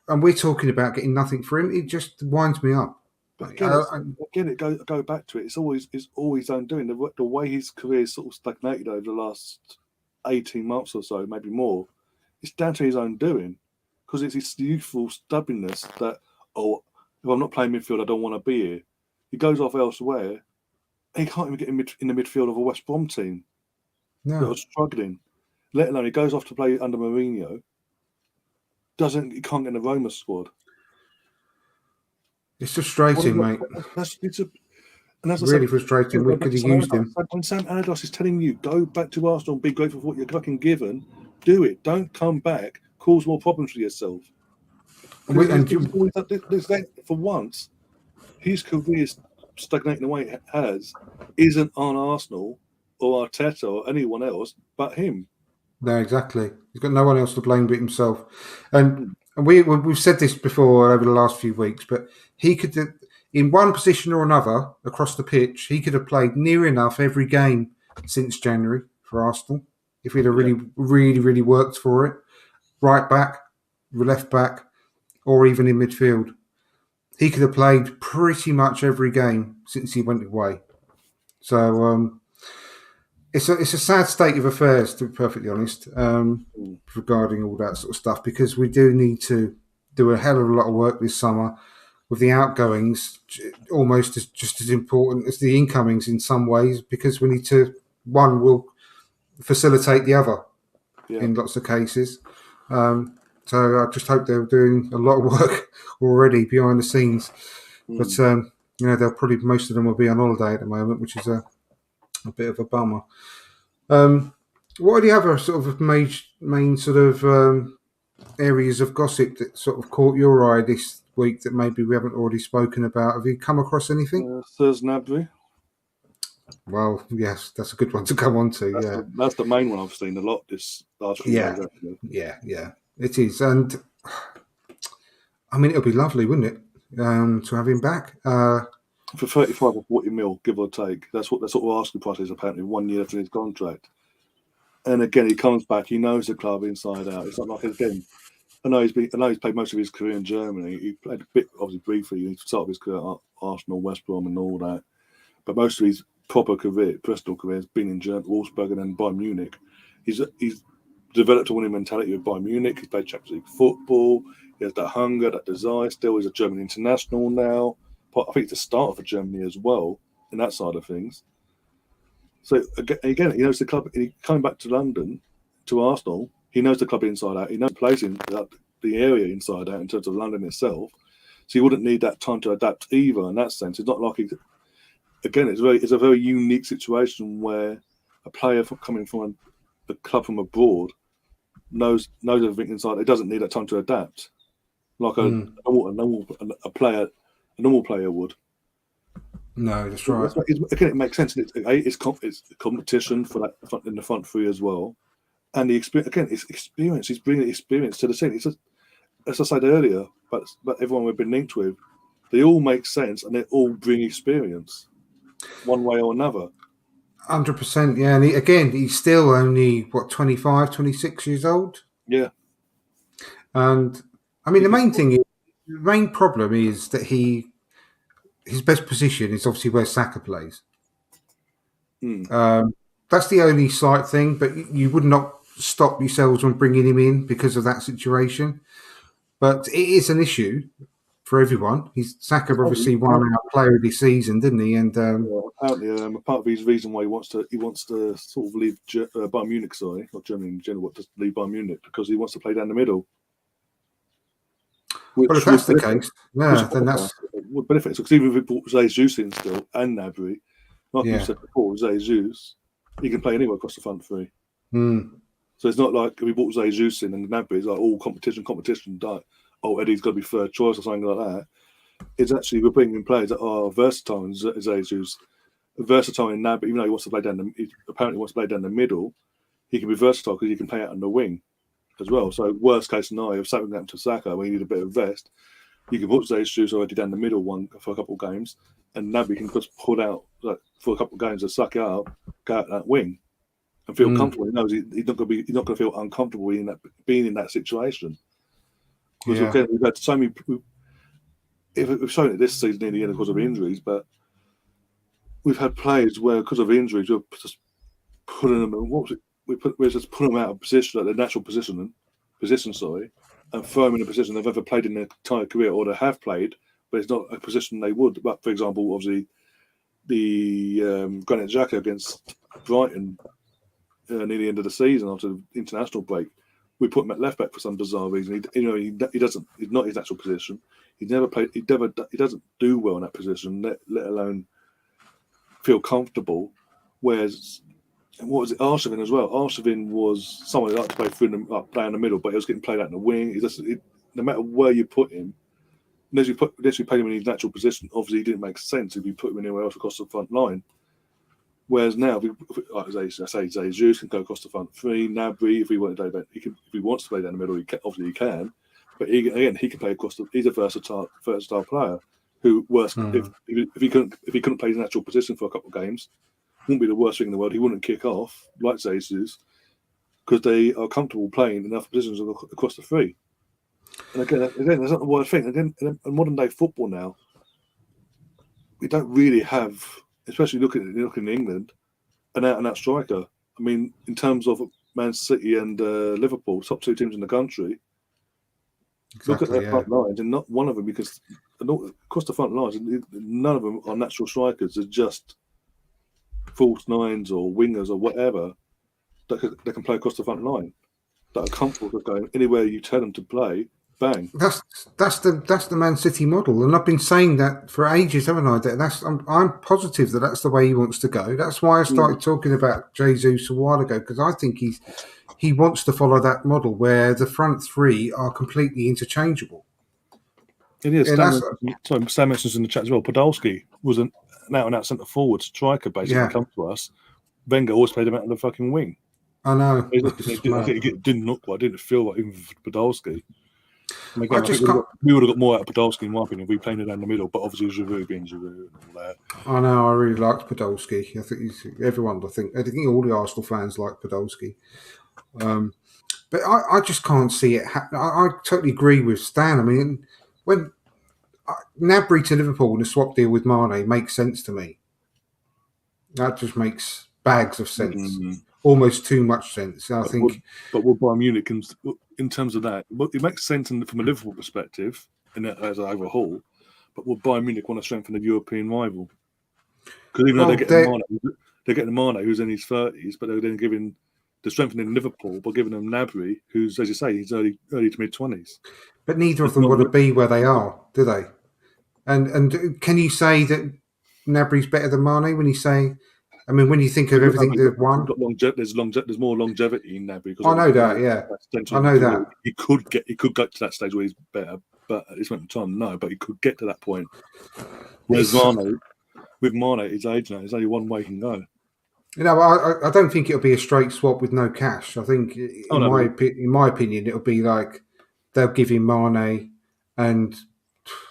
and we're talking about getting nothing for him. It just winds me up. But again, go back to it. It's always his own doing. The way his career sort of stagnated over the last 18 months or so, maybe more, it's down to his own doing. Because it's his youthful stubbornness that, if I'm not playing midfield, I don't want to be here. He goes off elsewhere. And he can't even get in the midfield of a West Brom team that are struggling. Let alone he goes off to play under Mourinho. He can't get in the Roma squad. It's frustrating, mate. That's really frustrating. We could have used him. When Sam Allardyce is telling you, go back to Arsenal and be grateful for what you're fucking given, do it. Don't come back, cause more problems for yourself. For once, his career stagnating the way it has isn't on Arsenal or Arteta or anyone else but him. No, exactly. He's got no one else to blame but himself. And we've said this before over the last few weeks, but he could, in one position or another across the pitch, he could have played near enough every game since January for Arsenal if he'd have really worked for it. Right back, left back, or even in midfield. He could have played pretty much every game since he went away. So it's a sad state of affairs, to be perfectly honest, regarding all that sort of stuff, because we do need to do a hell of a lot of work this summer with the outgoings, almost just as important as the incomings in some ways, because we need to, one will facilitate the other in lots of cases. So I just hope they're doing a lot of work already behind the scenes. But they'll probably most of them will be on holiday at the moment, which is a bit of a bummer. What are the other sort of main sort of areas of gossip that sort of caught your eye this week that maybe we haven't already spoken about? Have you come across anything? Thursday Nabry. Well, yes, that's a good one to come on to. That's the main one I've seen a lot this last few days. Actually. Yeah, it is. And I mean, it'll be lovely, wouldn't it, to have him back? For 35 or 40 mil, give or take. That's what the asking price is, apparently, 1 year left in his contract. And again, he comes back, he knows the club inside out. It's not like, again, I know he's played most of his career in Germany. He played a bit, obviously, briefly. He started his career at Arsenal, West Brom, and all that. But most of his proper career, personal career, has been in Germany, Wolfsburg, and then Bayern Munich. He's developed a winning mentality with Bayern Munich. He's played Champions League football. He has that hunger, that desire. Still, he's a German international now. I think it's the start for Germany as well in that side of things. So again, he knows the club. Coming back to London, to Arsenal, he knows the club inside out. He knows the place in the area inside out in terms of London itself. So he wouldn't need that time to adapt either. In that sense, it's not like it's a very unique situation where a player coming from a club from abroad knows everything inside. It doesn't need that time to adapt, like a normal player would. No, that's right. Again, it makes sense. It's competition for that in the front three as well, and the experience. Again, it's experience. He's bringing experience to the scene. It's as I said earlier, but everyone we've been linked with, they all make sense and they all bring experience, one way or another. 100%, yeah. And he's still only 25, 26 years old. Yeah. And I mean, the main problem is that his best position is obviously where Saka plays. That's the only slight thing, but you would not stop yourselves from bringing him in because of that situation. But it is an issue for everyone. Saka obviously won our player of the season, didn't he? And apparently, part of his reason why he wants to sort of leave Bayern Munich, not Germany in general, but just leave Bayern Munich because he wants to play down the middle. Well, if that's the case, then that's would benefit. Because even if we brought Jesus in still and Nabry, like you said before, Jesus, he can play anywhere across the front three. So it's not like if we brought Jesus in and Nabry is like all competition. Like, Eddie's got to be third choice or something like that. It's actually we're bringing in players that are versatile in Jesus, versatile in Nabry. Even though he wants to play apparently wants to play down the middle, he can be versatile because he can play out on the wing as well. So worst case scenario, if something happened to Saka where you need a bit of vest, you can put Jesus already down the middle one for a couple of games, and Nabry can just pull out for a couple of games to suck it up, go out that wing, and feel comfortable. He knows he's not going to feel uncomfortable being in that situation. Because again, we've had so many. We've shown it this season near the end because of injuries, but we've had players where because of injuries we're just putting them. We're just putting them out of position, at their natural position, and throw them in a position they've ever played in their entire career, or they have played, but it's not a position they would. But for example, obviously, the Granit Xhaka against Brighton near the end of the season after the international break, we put him at left back for some bizarre reason. He doesn't. It's not his natural position. He's never played. He doesn't do well in that position, let alone feel comfortable. Whereas, what was it? Arshavin as well. Arshavin was someone who liked to play play in the middle, but he was getting played out in the wing. No matter where you put him, unless you played him in his natural position, obviously it didn't make sense if you put him anywhere else across the front line. Whereas now, like I say, Jesus can go across the front three. Nabry, if he wants to play down the middle, he can. But he can play across. He's a versatile player who if he couldn't play his natural position for a couple of games, wouldn't be the worst thing in the world. He wouldn't kick off like Jesus because they are comfortable playing enough positions across the three. And again, that's not the worst thing. Again, in modern day football now, we don't really have, especially looking in England, an out-and-out striker. I mean, in terms of Man City and Liverpool, top two teams in the country, look at their front lines, and not one of them, because across the front lines, none of them are natural strikers. They're just false nines or wingers or whatever that can play across the front line, that are comfortable with going anywhere you tell them to play. bang. That's the Man City model, and I've been saying that for ages, haven't I? I'm positive that's the way he wants to go. That's why I started talking about Jesus a while ago, because I think he wants to follow that model where the front three are completely interchangeable. It is. Sam mentions in the chat as well. Podolski was an out-and-out centre forward striker, basically. Come to us. Wenger always played him out of the fucking wing. I know. I think it didn't look like. I didn't feel like even for Podolski. And again, we would have got more out of Podolski, in my opinion, if we played it down the middle. But obviously, Giroud being Giroud and all that. I know. I really liked Podolski. I think I think all the Arsenal fans like Podolski. But I just can't see it happen. I totally agree with Stan. I mean, when Gnabry to Liverpool and a swap deal with Mane makes sense to me. That just makes bags of sense. Almost too much sense. I think. But what Bayern Munich, in terms of that, it makes sense from a Liverpool perspective as an overhaul. But would Bayern Munich want to strengthen a European rival? Because even though they're getting Mane, who's in his 30s, but they're then strengthening Liverpool by giving them Gnabry, who's, as you say, he's early to mid 20s. But neither of them want to be where they are, do they? And can you say that Gnabry's better than Mane when you say? I mean, when you think of everything they've won, there's more longevity in Gnabry. I know that, yeah. I know that he could get to that stage where he's better, but at this moment in time, no. But he could get to that point. Whereas with Mane, his age now, there's only one way he can go. You know, I don't think it'll be a straight swap with no cash. I think, in my opinion, it'll be like they'll give him Mane and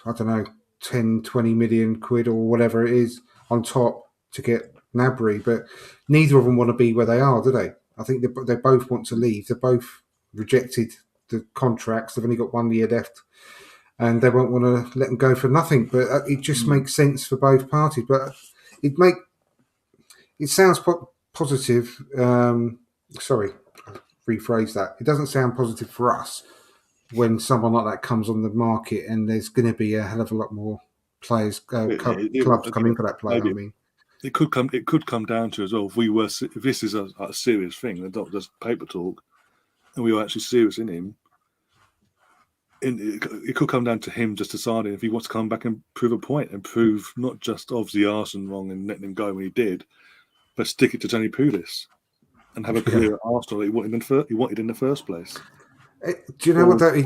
I don't know, 10, 20 million quid or whatever it is on top to get Gnabry, but neither of them want to be where they are, do they? I think they both want to leave. They both rejected the contracts. They've only got 1 year left, and they won't want to let them go for nothing. But it just makes sense for both parties. But it sounds positive. Sorry, rephrase that. It doesn't sound positive for us when someone like that comes on the market, and there's going to be a hell of a lot more players, clubs coming for that player. I mean. It could come down to as well if this is a serious thing, and not just paper talk, and we were actually serious in him. It could come down to him just deciding if he wants to come back and prove a point and prove not just obviously Arsene wrong and letting him go when he did, but stick it to Tony Pulis and have a career at Arsenal that he wanted in the first place. Do you know what that is?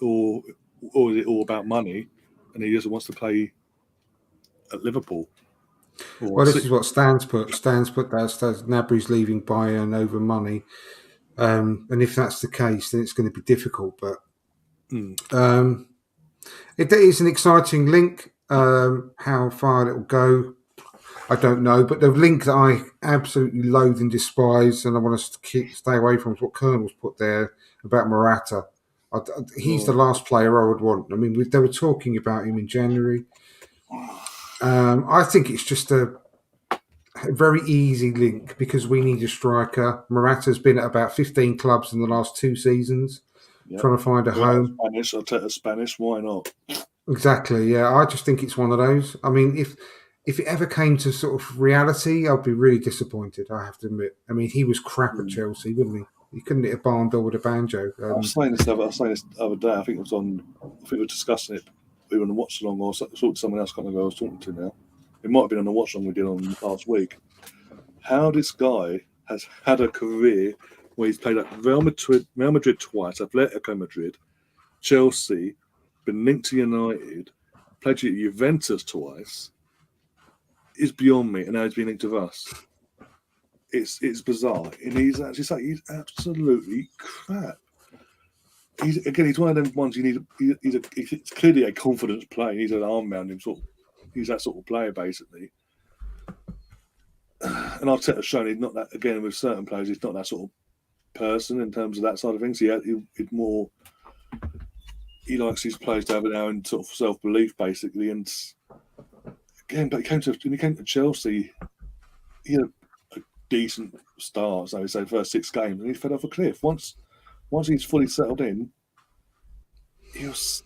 Or is it all about money, and he just wants to play at Liverpool? Well, this is what Stan's put. Stan's put that Gnabry's leaving Bayern over money, and if that's the case, then it's going to be difficult. But it is an exciting link. How far it will go, I don't know. But the link that I absolutely loathe and despise, and I want to stay away from, is what Colonel's put there about Morata. He's the last player I would want. I mean, they were talking about him in January. I think it's just a very easy link because we need a striker. Morata's been at about 15 clubs in the last 2 seasons, trying to find a home. Spanish, I'll take a Spanish. Why not? Exactly. Yeah, I just think it's one of those. I mean, if it ever came to sort of reality, I'd be really disappointed. I have to admit. I mean, he was crap at Chelsea, wouldn't he? He couldn't hit a barn door with a banjo. I was saying this the other day. I think we were discussing it. We were on the watch along, or talked to someone else. I can't remember who I was talking to now. It might have been on the watch along we did on last week. How this guy has had a career where he's played at Real Madrid twice, Atletico Madrid, Chelsea, been linked to United, played at Juventus twice, is beyond me, and now he's been linked to us. It's bizarre, and he's absolutely crap. He's one of them ones you need. He's clearly a confidence player. He needs an arm around him. He's that sort of player, basically. And Arteta's shown he's not that. Again, with certain players, he's not that sort of person in terms of that side of things. He likes his players to have an own sort of self-belief, basically. And again, but when he came to Chelsea, he had a decent start. So we say first 6 games, and he fell off a cliff. Once he's fully settled in, he was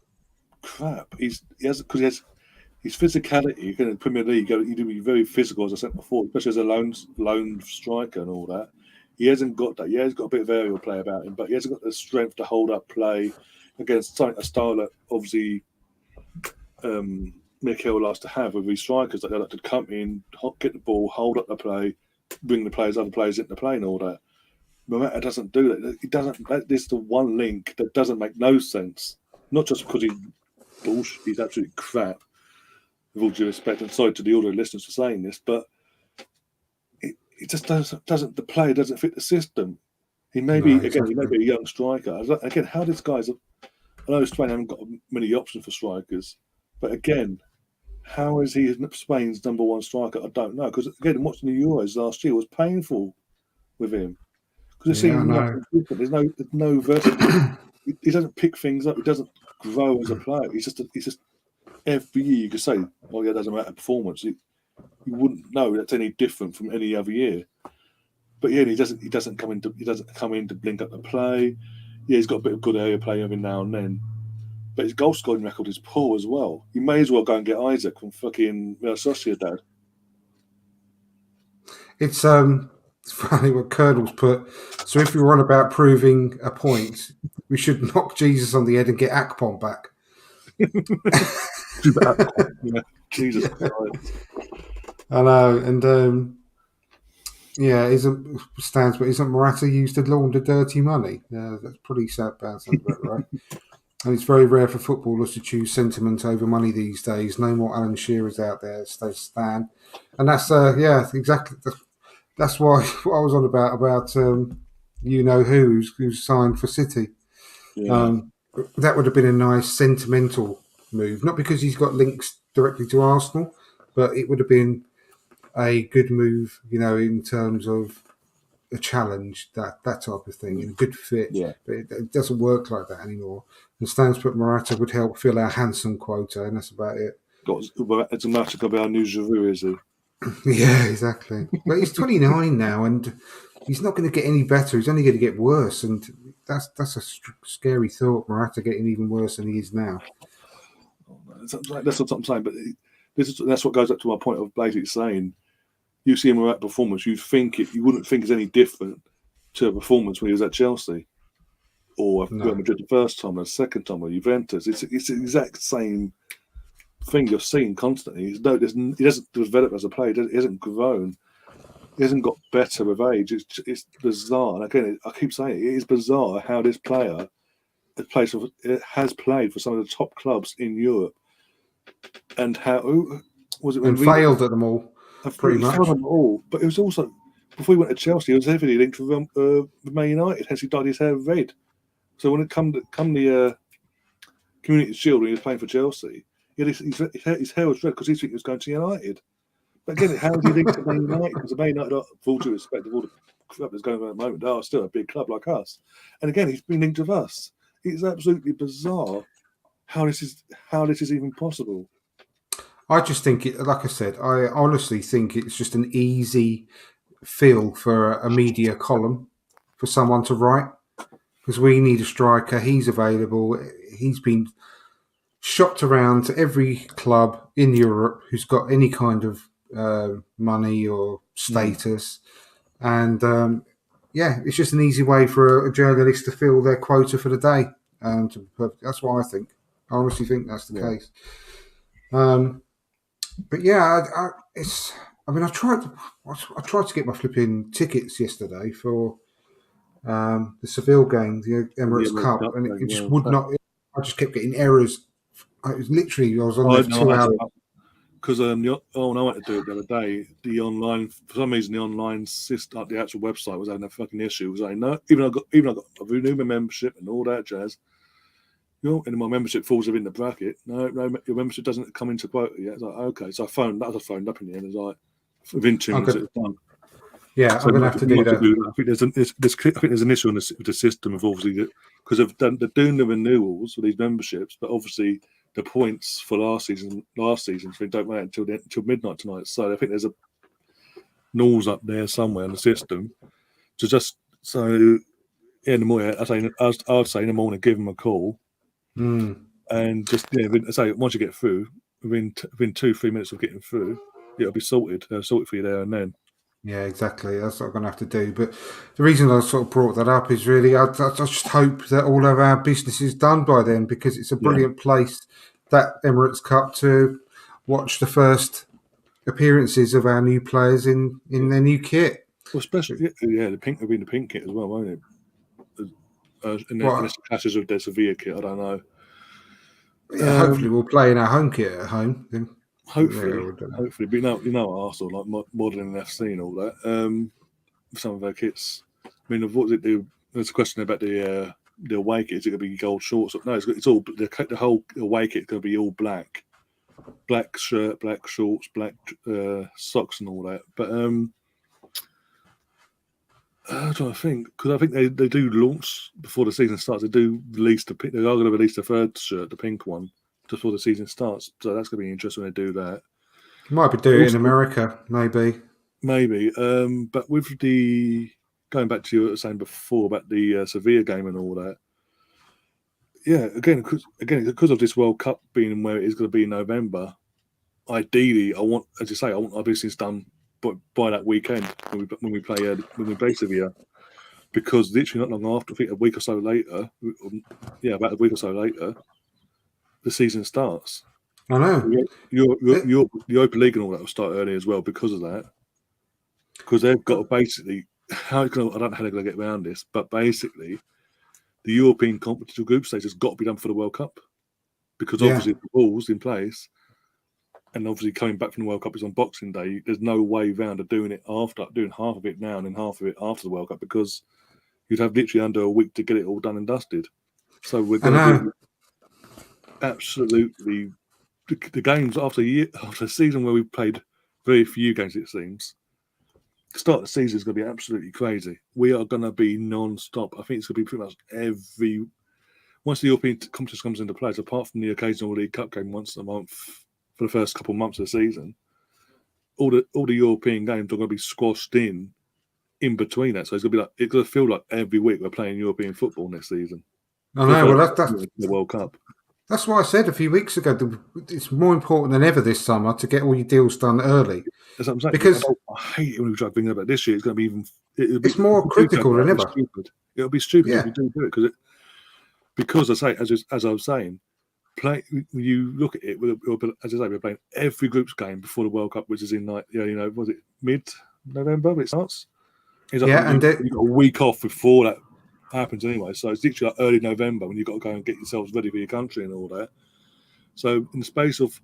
crap. His physicality in the Premier League. You do be very physical, as I said before, especially as a lone striker and all that. He hasn't got that. Yeah, he's got a bit of aerial play about him, but he hasn't got the strength to hold up play against a style that obviously Mikel likes to have with these strikers. That they like to come in, get the ball, hold up the play, bring the other players into play, and all that. Morata doesn't do that. He doesn't. This is the one link that doesn't make no sense. Not just because he's bullshit. He's absolutely crap. With all due respect, and sorry to the audio listeners for saying this, but it just doesn't. The player doesn't fit the system. He may be exactly. he may be a young striker. Again, how this guy's? I know Spain haven't got many options for strikers, but again, how is he Spain's number one striker? I don't know, because again, watching the Euros last year was painful with him. Because nothing different. There's no versatility. He doesn't pick things up. He doesn't grow as a player. He's just every year you could say, "Oh yeah, it doesn't matter performance." You wouldn't know that's any different from any other year. But yeah, he doesn't come in to blink up the play. Yeah, he's got a bit of good area play every now and then. But his goal scoring record is poor as well. You may as well go and get Isaac from fucking Real Sociedad. It's funny what Colonel's put. So if we were on about proving a point, we should knock Jesus on the head and get Akpom back. Yeah, Jesus Christ. I know, and isn't Morata used to launder dirty money? Yeah, that's pretty sad. Sounds about right. And it's very rare for footballers to choose sentiment over money these days. No more Alan Shearer's out there, so Stan. And that's exactly. That's why what I was on about who's signed for City. Yeah. That would have been a nice sentimental move, not because he's got links directly to Arsenal, but it would have been a good move, in terms of a challenge, that type of thing, and a good fit. Yeah. But it doesn't work like that anymore. And Stan's put Morata would help fill our handsome quota, and that's about it. It's a matter of our new Giroud, is he? Yeah, exactly. But he's 29 now, and he's not going to get any better. He's only going to get worse, and that's a scary thought. Morata getting even worse than he is now. That's what I'm saying. But that's what goes up to my point of basically saying, you see him at performance, you wouldn't think it's any different to a performance when he was at Chelsea or Real Madrid the first time, or the second time, or Juventus. It's the exact same thing you're seeing constantly. He doesn't develop as a player. He hasn't grown. He hasn't got better with age. It's bizarre. And again, I keep saying it is bizarre how this player has played for some of the top clubs in Europe, and how was it when failed at them all. Pretty much. Them all. But it was also before he went to Chelsea. It was heavily linked with Man United. Hence, he dyed his hair red. So when it come the Community Shield, when he was playing for Chelsea, his hair was red because he thought he was going to United. But again, how is he linked to Man United? Because Man United, for all due respect of all the crap that's going on at the moment, are still a big club like us. And again, he's been linked with us. It's absolutely bizarre how this is even possible. I just think like I said, I honestly think it's just an easy fill for a media column for someone to write, because we need a striker. He's available. He's been shopped around to every club in Europe who's got any kind of money or status. And it's just an easy way for a journalist to fill their quota for the day. That's what I think. I honestly think that's the case. But yeah, I tried to get my flipping tickets yesterday for the Seville game, the Emirates Cup, and it just would not. I just kept getting errors. I was on there for 2 hours. Because I wanted to do it the other day. The online, for some reason, the online system, the actual website was having a fucking issue. It was like, no, even I got a renewed my membership and all that jazz. And my membership falls within the bracket. No, your membership doesn't come into quota yet. It's like, okay, so I phoned up in the end. It's like within 2 minutes it was done. Yeah, so I'm going to have to do that. I think there's an issue with the system of obviously because they're doing the renewals for these memberships, but obviously the points for last season, so they don't wait until midnight tonight. So I think there's a nose up there somewhere in the system to just in the morning. I'd say in the morning, give them a call. And just say once you get through, within 2-3 minutes of getting through, it'll be sorted. They'll sort it for you there and then. Yeah, exactly. That's what I'm going to have to do. But the reason I sort of brought that up is really, I just hope that all of our business is done by then, because it's a Yeah. brilliant place, that Emirates Cup, to watch the first appearances of our new players in their new kit. Well, especially the pink will be in the pink kit as well, won't it? Unless it clashes with their Sevilla kit, I don't know. Yeah, hopefully we'll play in our home kit at home. Then. Hopefully, Yeah, hopefully. But Arsenal, like modelling an FC and all that. Some of their kits. I mean, what does it do? There's a question about the away kit. Is it going to be gold shorts? No, it's all the whole away kit is going to be all black shirt, black shorts, black socks, and all that. But I'm trying to think, because I think they do launch before the season starts. They do release they are going to release the third shirt, the pink one, just before the season starts. So that's going to be interesting when they do that. Might be doing it in America, maybe. Maybe. But with the going back to you what I was saying before about the Sevilla game and all that. Yeah, again, because of this World Cup being where it is going to be in November. Ideally, I want our business done by that weekend when we play Sevilla, because literally not long after, I think about a week or so later, the season starts. I know. The Europa League and all that will start early as well because of that. Because they've got to basically, I don't know how they're going to get around this, but basically, the European competitive group stage has got to be done for the World Cup, because obviously the rules in place. And obviously, coming back from the World Cup is on Boxing Day. There's no way round of doing half of it now and then half of it after the World Cup, because you'd have literally under a week to get it all done and dusted. So we're going to do absolutely the games after a season where we've played very few games. It seems the start of the season is going to be absolutely crazy. We are going to be non-stop. I think it's going to be pretty much once the European competition comes into play, apart from the occasional League Cup game once a month. For the first couple of months of the season, all the European games are going to be squashed in between that. So it's going to feel like every week we're playing European football next season. I know. Well, that's the World Cup. That's what I said a few weeks ago. It's more important than ever this summer to get all your deals done early. That's what I'm saying. Because I hate it when we try to bring it about this year. It's going to be it's more critical than ever. It'll be stupid if we do it because I say, as I was saying. You look at it, as I say, we're playing every group's game before the World Cup, which is in was it mid-November it starts? And you've got a week off before that happens anyway. So it's literally like early November when you've got to go and get yourselves ready for your country and all that. So in the space of,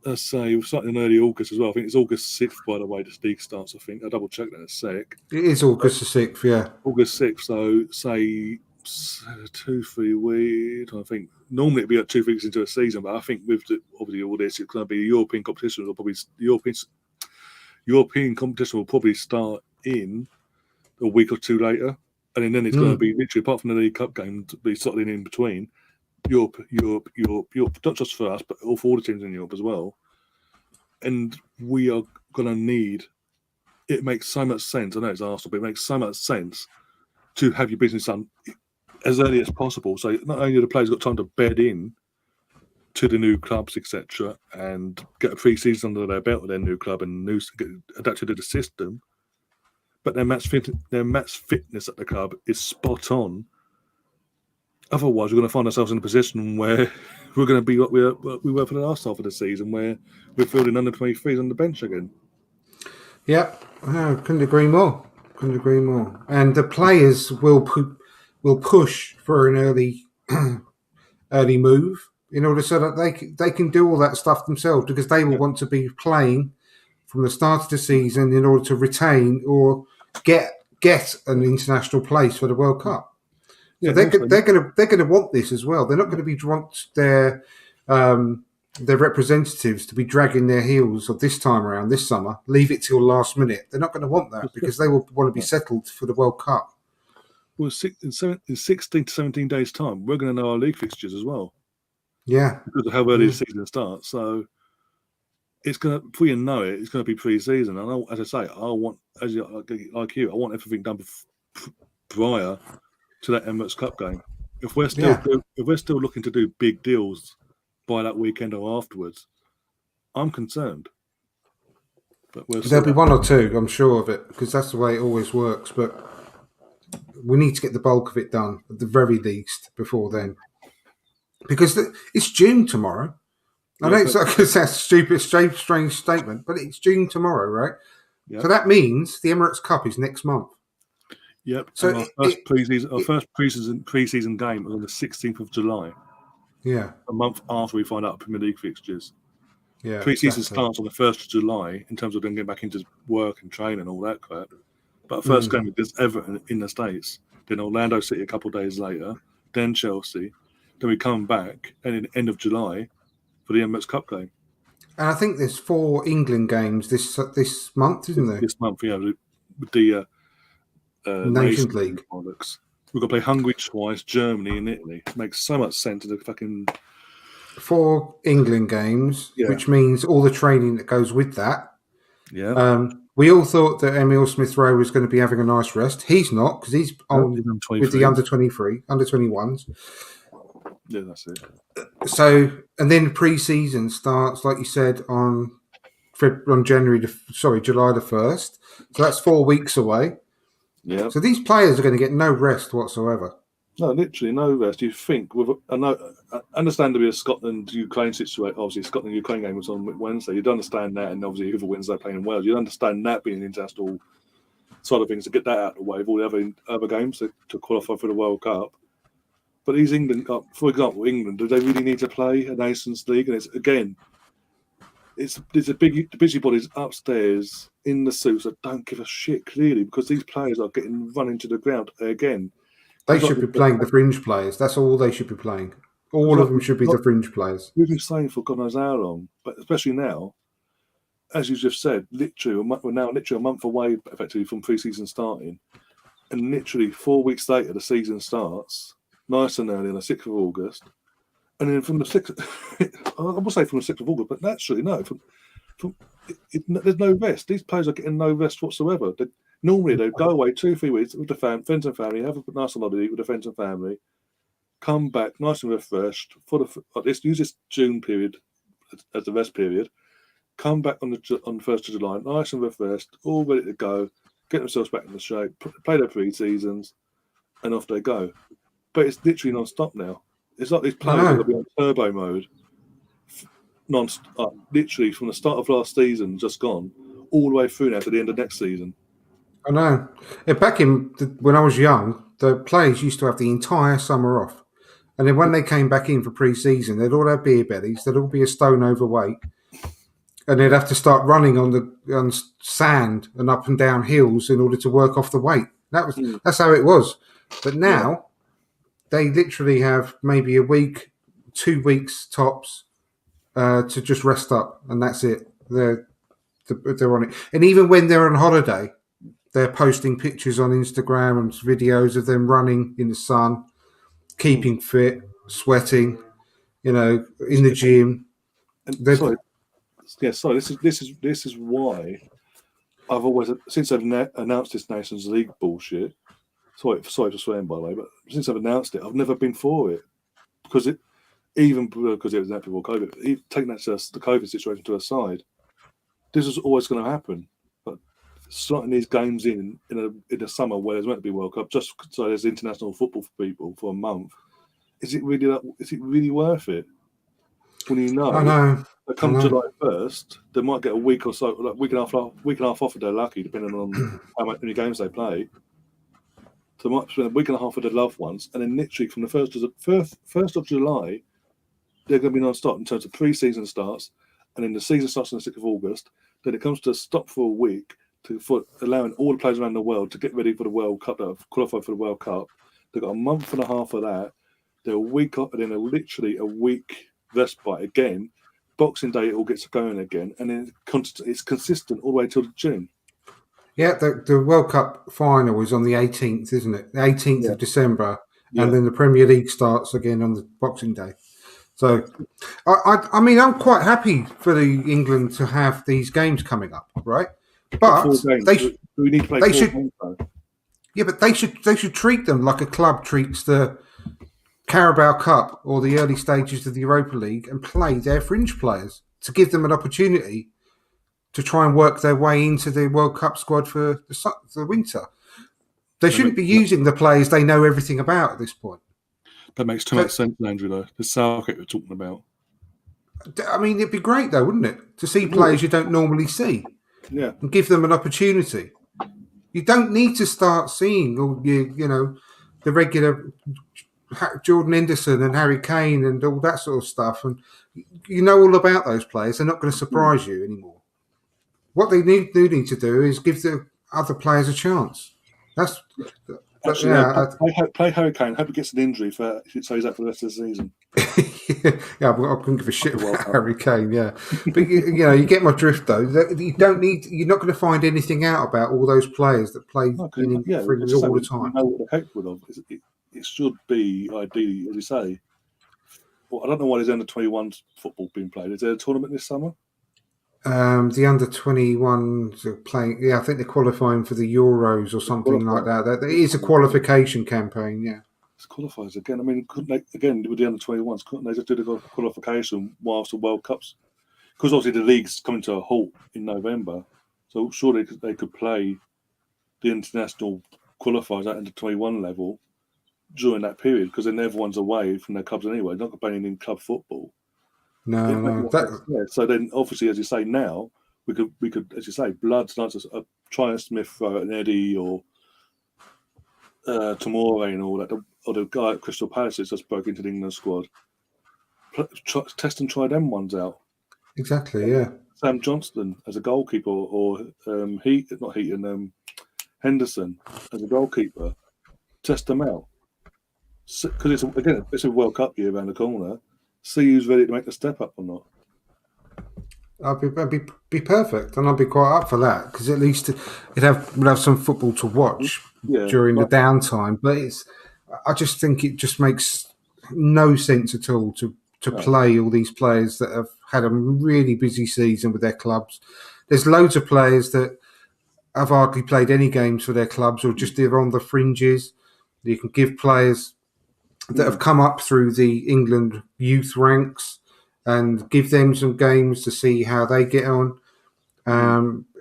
let's say, we're starting in early August as well. I think it's August 6th, by the way, the league starts, I think. I'll double check that in a sec. It is August the 6th, yeah. August 6th, so say 2-3 weeks. I think normally it'd be like 2 weeks into a season, but I think with obviously all this, it's going to be European competition. European competition will probably start in a week or two later, and then it's going to be literally, apart from the League Cup game, to be settling in between Europe, not just for us, but for all the teams in Europe as well. And we are going to need. It makes so much sense. I know it's Arsenal, but it makes so much sense to have your business done as early as possible. So not only do the players got time to bed in to the new clubs, etc., and get a pre-season under their belt with their new club and get adapted to the system, but their match fitness at the club is spot on. Otherwise, we're going to find ourselves in a position where we're going to be what we were for the last half of the season, where we're fielding under 23s on the bench again. Yeah, I couldn't agree more. And the players will push for an early move in order so that they can do all that stuff themselves, because they will want to be playing from the start of the season in order to retain or get an international place for the World Cup. So they're going to want this as well. They're not going to want their representatives to be dragging their heels of this time around, this summer, leave it till last minute. They're not going to want that, because they will want to be settled for the World Cup. Well, in 16 to 17 days' time, we're going to know our league fixtures as well. Yeah. Because of how early the season starts. So it's going to, before you know it, it's going to be pre-season. And as I say, I want everything done prior to that Emirates Cup game. If we're still looking to do big deals by that weekend or afterwards, I'm concerned. But we'll see. There'll be one or two, I'm sure of it, because that's the way it always works. But we need to get the bulk of it done at the very least before then, because it's June tomorrow. I know it's like that's a stupid, strange statement, but it's June tomorrow, right? Yep. So that means the Emirates Cup is next month. Yep. So our first preseason game was on the 16th of July. Yeah. A month after we find out Premier League fixtures. Yeah. Preseason starts on the 1st of July in terms of then getting back into work and training and all that crap. But our first game is Everton in the States, then Orlando City a couple of days later, then Chelsea, then we come back and in the end of July for the Emirates Cup game. And I think there's 4 England games this month, isn't there? This month, yeah, with the Nations League. Bollocks. We've got to play Hungary twice, Germany and Italy. It makes so much sense to the fucking 4 England games, which means all the training that goes with that. Yeah. We all thought that Emil Smith-Rowe was going to be having a nice rest. He's not, because he's on with the under-23, under-21s. Yeah, that's it. So, and then pre-season starts, like you said, on July the 1st. So that's 4 weeks away. Yeah. So these players are going to get no rest whatsoever. No, literally no rest. You think understandably, a Scotland-Ukraine situation. Obviously, Scotland-Ukraine game was on Wednesday. You'd understand that, and obviously, whoever wins, they're playing in Wales. You'd understand that being an international side of things to get that out of the way of all the other games to qualify for the World Cup. But these England, for example, England, do they really need to play a Nations League? And it's the busybodies upstairs in the suits that don't give a shit clearly because these players are getting run into the ground again. They should be playing the fringe players. That's all they should be playing. All of them should be the fringe players. We've been saying for God knows how long, but especially now, as you just said, we're now literally a month away, effectively, from pre-season starting, and literally 4 weeks later, the season starts nice and early on the 6th of August, and then from the 6th, I will say from the 6th of August, but naturally, no, there's no rest. These players are getting no rest whatsoever. Normally, they'd go away 2-3 weeks with the friends and family, have a nice holiday with the friends and family, come back nice and refreshed use this June period as the rest period, come back on the 1st of July, nice and refreshed, all ready to go, get themselves back in the shape, play their pre-seasons, and off they go. But it's literally non-stop now. It's like these players are going to be on turbo mode, non-stop, literally from the start of last season, just gone, all the way through now to the end of next season. I know. Back when I was young, the players used to have the entire summer off. And then when they came back in for pre-season, they'd all have beer bellies. They'd all be a stone overweight. And they'd have to start running on sand and up and down hills in order to work off the weight. That's how it was. But now, they literally have maybe a week, 2 weeks tops to just rest up. And that's it. They're on it. And even when they're on holiday, they're posting pictures on Instagram and videos of them running in the sun, keeping fit, sweating, in the gym. This is why I've always, since I've announced this Nations League bullshit. Sorry for swearing, by the way, but since I've announced it, I've never been for it because it was that before COVID. Taking the COVID situation to a side, this is always going to happen. Starting these games in the summer where there's meant to be World Cup, just so there's international football for people for a month. Is it really worth it? When you know, that come July 1st, they might get a week or so, like week and a half off if they're lucky, depending on how many games they play. So they might spend a week and a half with their loved ones, and then literally from the 1st of July, they're going to be non-stop in terms of pre-season starts, and then the season starts on the 6th of August. Then it comes to a stop for a week for allowing all the players around the world to get ready for the World Cup, that have qualified for the World Cup. They've got a month and a half of that. They're a week off, and then literally a week respite again. Boxing Day, it all gets going again, and then it's consistent all the way till June. Yeah, the World Cup final is on the 18th, isn't it? The 18th of December, and then the Premier League starts again on the Boxing Day. So, I mean, I'm quite happy for the England to have these games coming up, right? But we need to play. But they should treat them like a club treats the Carabao Cup or the early stages of the Europa League and play their fringe players to give them an opportunity to try and work their way into the World Cup squad for the winter. They shouldn't be using the players they know everything about at this point. That makes too much sense, Andrew, though. The Southgate we're talking about. I mean, it'd be great, though, wouldn't it? To see players you don't normally see. Yeah. And give them an opportunity. You don't need to start seeing all the regular Jordan Henderson and Harry Kane and all that sort of stuff. And you know all about those players. They're not going to surprise you anymore. What they need to do is give the other players a chance. That's actually, play Harry Kane. Hope he gets an injury so he's out for the rest of the season. Yeah, I couldn't give a shit about Harry Kane. Yeah, but you get my drift though. You don't need. You're not going to find anything out about all those players that play all the time. Know what they're capable of. It should be ideally, as you say. Well, I don't know why there's under 21 football being played. Is there a tournament this summer? The under 21s are playing. Yeah, I think they're qualifying for the Euros or something like that. That is a qualification campaign. Yeah, it's qualifiers again. I mean, couldn't they again with the under 21s? Couldn't they just do the qualification whilst the World Cups? Because obviously the league's coming to a halt in November, so surely they could play the international qualifiers at under 21 level during that period. Because then everyone's away from their clubs anyway. They're not playing in club football. No. So then, obviously, as you say, now we could, as you say, Bloods, not just Tryon Smith, an Eddie, or Tomori and all that, or the guy at Crystal Palace that's just broke into the England squad. Test and try them ones out. Exactly. Yeah. Sam Johnston as a goalkeeper, or Henderson as a goalkeeper. Test them out because it's a World Cup year around the corner. See who's ready to make the step up or not. I'd be perfect, and I'd be quite up for that because at least we'll have some football to watch during the downtime. But I just think it just makes no sense at all to play all these players that have had a really busy season with their clubs. There's loads of players that have hardly played any games for their clubs or just they're on the fringes. You can give players that have come up through the England youth ranks and give them some games to see how they get on.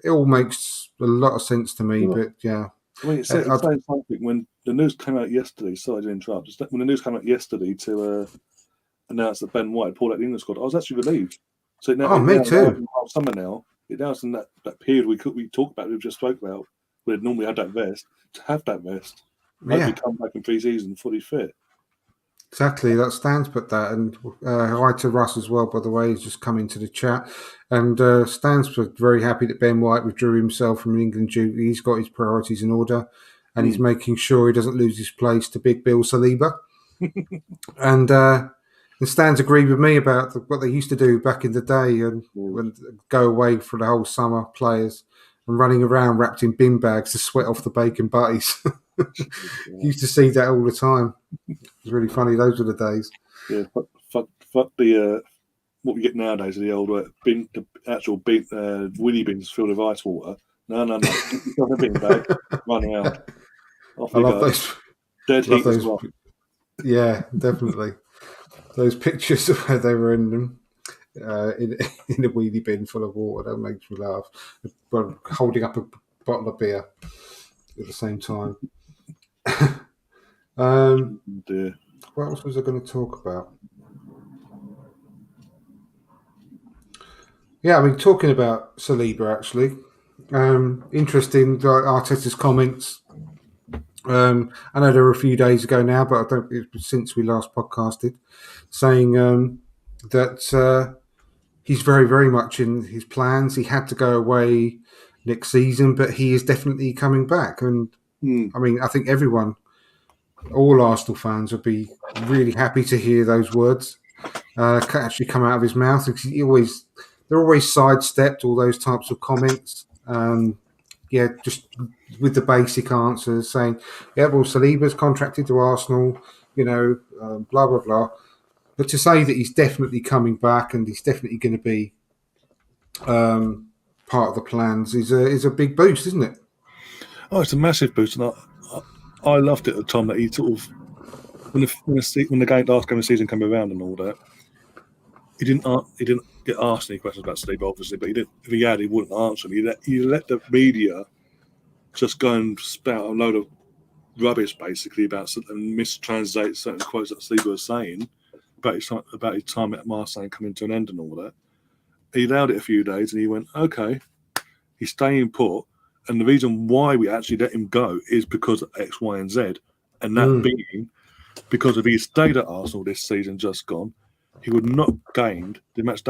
It all makes a lot of sense to me, but yeah. I mean, it's something when the news came out yesterday. Sorry to interrupt. When the news came out yesterday to announce that Ben White pulled out the England squad, I was actually relieved. So me too. Summer now, it now in that period we talked about, we just spoke about, where normally had that vest, to have that vest. Maybe come back in pre-season fully fit. Exactly, that Stan's put that, and hi to Russ as well. By the way, he's just come into the chat, and Stan's very happy that Ben White withdrew himself from England duty. He's got his priorities in order, and he's making sure he doesn't lose his place to Big Bill Saliba. and Stan's agreed with me about what they used to do back in the day, and when go away for the whole summer, players and running around wrapped in bin bags to sweat off the bacon butties. Used to see that all the time. It was really funny. Those were the days. Yeah, fuck the what we get nowadays. The old actual willy bins filled with ice water. No. Got a bin bag. Run around. I love those. Dead heat as well. Yeah, definitely. Those pictures of where they were in them. In a wheelie bin full of water, that makes me laugh. But holding up a bottle of beer at the same time. What else was I going to talk about? Yeah, I mean, talking about Saliba, actually. Interesting, Arteta's comments. I know they were a few days ago now, but it was since we last podcasted, saying that he's very, very much in his plans. He had to go away next season, but he is definitely coming back. And I mean, I think all Arsenal fans would be really happy to hear those words actually come out of his mouth. They're always sidestepped, all those types of comments. Just with the basic answers saying, Saliba's contracted to Arsenal, blah, blah, blah. But to say that he's definitely coming back and he's definitely going to be part of the plans is a big boost, isn't it? Oh, it's a massive boost, and I loved it at the time that he sort of when the last game of the season came around and all that. he didn't get asked any questions about Steve, obviously, but he didn't. If he had, he wouldn't answer them. He let the media just go and spout a load of rubbish, basically, and mistranslate certain quotes that Steve was saying about his time at Marseille coming to an end and all that. He allowed it a few days, and he went, okay, he's staying put. And the reason why we actually let him go is because of X, Y, and Z. And that being because if he stayed at Arsenal this season just gone, he would not have gained the match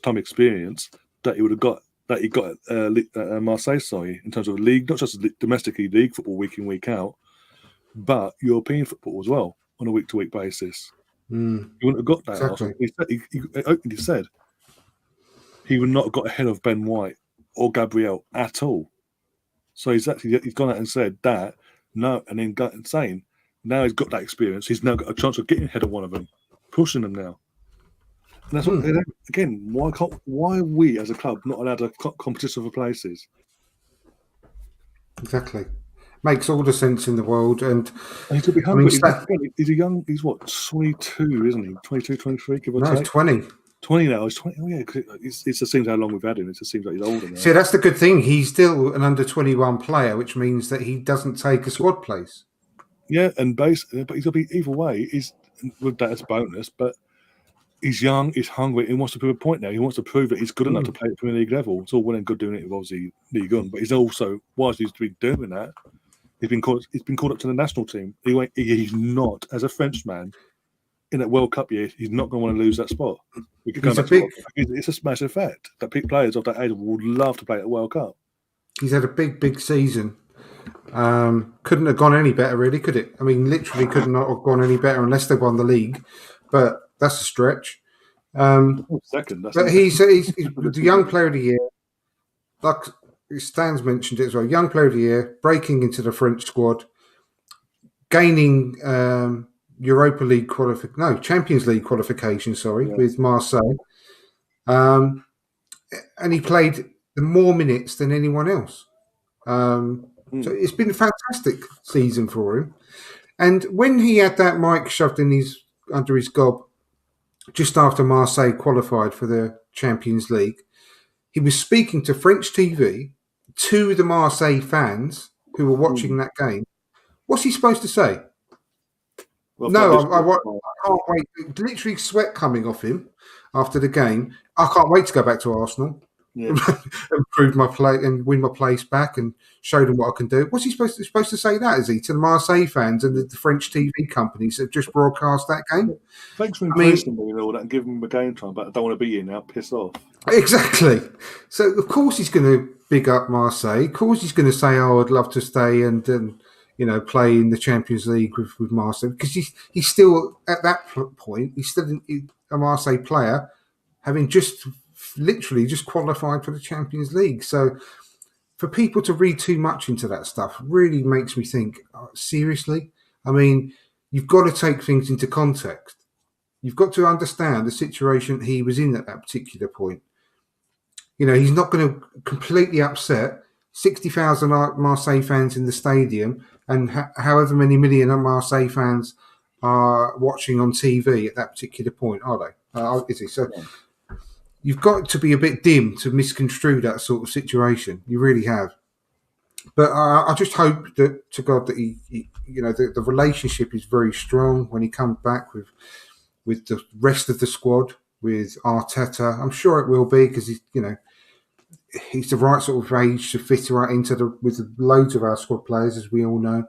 time experience that he would have got at Marseille, in terms of league, not just domestically league football week in, week out, but European football as well on a week-to-week basis. He wouldn't have got that. Exactly. He openly said he would not have got ahead of Ben White or Gabriel at all. So he's gone out and said that, no, and then saying now he's got that experience, he's now got a chance of getting ahead of one of them, pushing them now. And that's what, again, why are we as a club not allowed to competition for places? Exactly. Makes all the sense in the world. And he could be hungry. He's a young, he's what, 22, isn't he? 22, 23, give or take? No, he's 20. 20 now. He's 20. Oh, yeah. It just seems how long we've had him. It just seems like he's older now. See, that's the good thing. He's still an under 21 player, which means that he doesn't take a squad place. Yeah, and but he's got to be either way. He's with that as a bonus, but he's young, he's hungry, he wants to prove a point now. He wants to prove that he's good enough to play at Premier League level. It's all well and good doing it with obviously League One, but he's also, whilst he's been doing that, he's been called up to the national team. He's not, as a Frenchman, in that World Cup year, he's not going to want to lose that spot. It's a massive fact that players of that age would love to play at the World Cup. He's had a big season. Couldn't have gone any better, really, could it? I mean, literally could not have gone any better unless they won the league. But that's a stretch. But he's the young player of the year. Like Stan's mentioned it as well. Young player of the year, breaking into the French squad, gaining Champions League qualification. With Marseille, and he played more minutes than anyone else. So it's been a fantastic season for him. And when he had that mic shoved under his gob just after Marseille qualified for the Champions League, he was speaking to French TV, to the Marseille fans who were watching that game. What's he supposed to say? Well, I can't wait. Literally sweat coming off him after the game. I can't wait to go back to Arsenal. Yeah. And prove my play and win my place back and show them what I can do. What's he supposed to say that, is he, to the Marseille fans and the French TV companies that just broadcast that game? Thanks for impressing me and all that and giving him a game time, but I don't want to be here now, piss off. Exactly. So of course he's going to big up Marseille. Of course he's going to say, "Oh, I'd love to stay and play in the Champions League with Marseille," because he's still at that point. He's still a Marseille player, having just qualified for the Champions League. So for people to read too much into that stuff really makes me think, seriously? I mean, you've got to take things into context. You've got to understand the situation he was in at that particular point. He's not going to completely upset 60,000 Marseille fans in the stadium and however many million Marseille fans are watching on TV at that particular point, are they? Is he? So you've got to be a bit dim to misconstrue that sort of situation. You really have. But I just hope that, to God, that the relationship is very strong when he comes back with the rest of the squad, with Arteta. I'm sure it will be, because he's the right sort of age to fit right into with loads of our squad players, as we all know.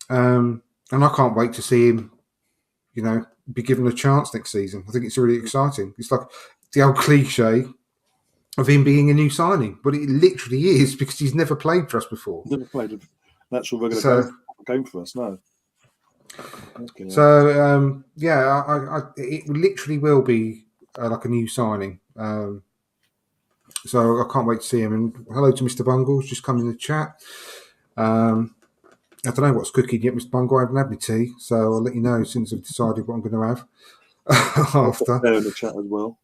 And I can't wait to see him, be given a chance next season. I think it's really exciting. It's like the old cliche of him being a new signing, but it literally is, because he's never played for us before. Never played an actual regular game for us, no. So it literally will be like a new signing. So I can't wait to see him. And hello to Mr. Bungles, just come in the chat. I don't know what's cooking yet, Mr. Bungle. I haven't had my tea, so I'll let you know as soon as I've decided what I'm going to have after. There in the chat as well.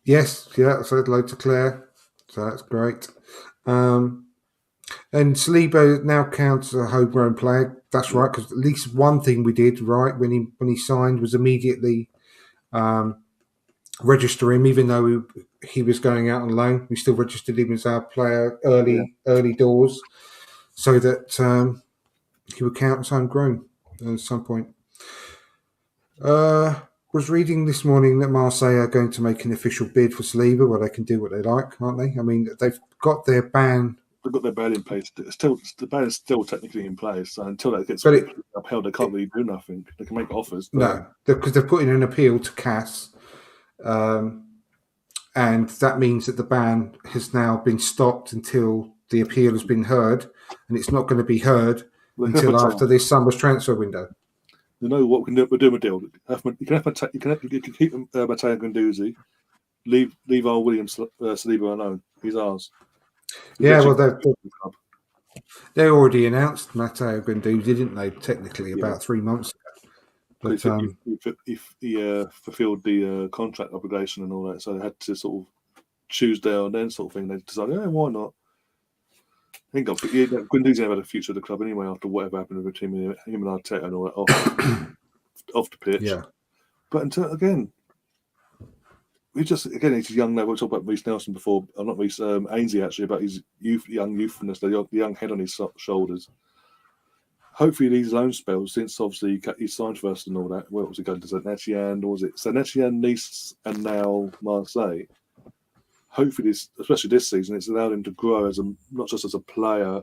Yes, yeah, I said hello to Claire, so that's great. And Saliba now counts as a homegrown player. That's right, because at least one thing we did right when he signed was immediately register him, even though he was going out on loan. We still registered him as our player early doors, so that he would count as homegrown at some point. Was reading this morning that Marseille are going to make an official bid for Saliba. Well, they can do what they like, can't they? I mean, they've got their ban. They've got their ban in place. The ban is still technically in place. So until that gets upheld, they can't really do nothing. They can make offers. No, because they're putting an appeal to CAS. And that means that the ban has now been stopped until the appeal has been heard, and it's not going to be heard until after this summer's transfer window. You know what we're doing a deal. You can keep Matteo Guendouzi, leave our Williams Saliba alone. He's ours. They already announced Matteo Guendouzi, didn't they? Technically, about 3 months ago. But he fulfilled the contract obligation and all that, so they had to sort of choose there and then sort of thing. They decided, why not? I think Guendouzi never had a future at the club anyway after whatever happened with him and Arteta and all that off the pitch. Yeah. But until again, he's a young level. We talked about Reece Nelson before. I'm not Reece Ainsley actually about his young youthfulness, the young head on his shoulders. Hopefully these loan spells, since obviously he signed first and all that, where was he going to Saint Etienne, or was it Saint Etienne, Nice, and now Marseille? Hopefully, especially this season, it's allowed him to grow as not just as a player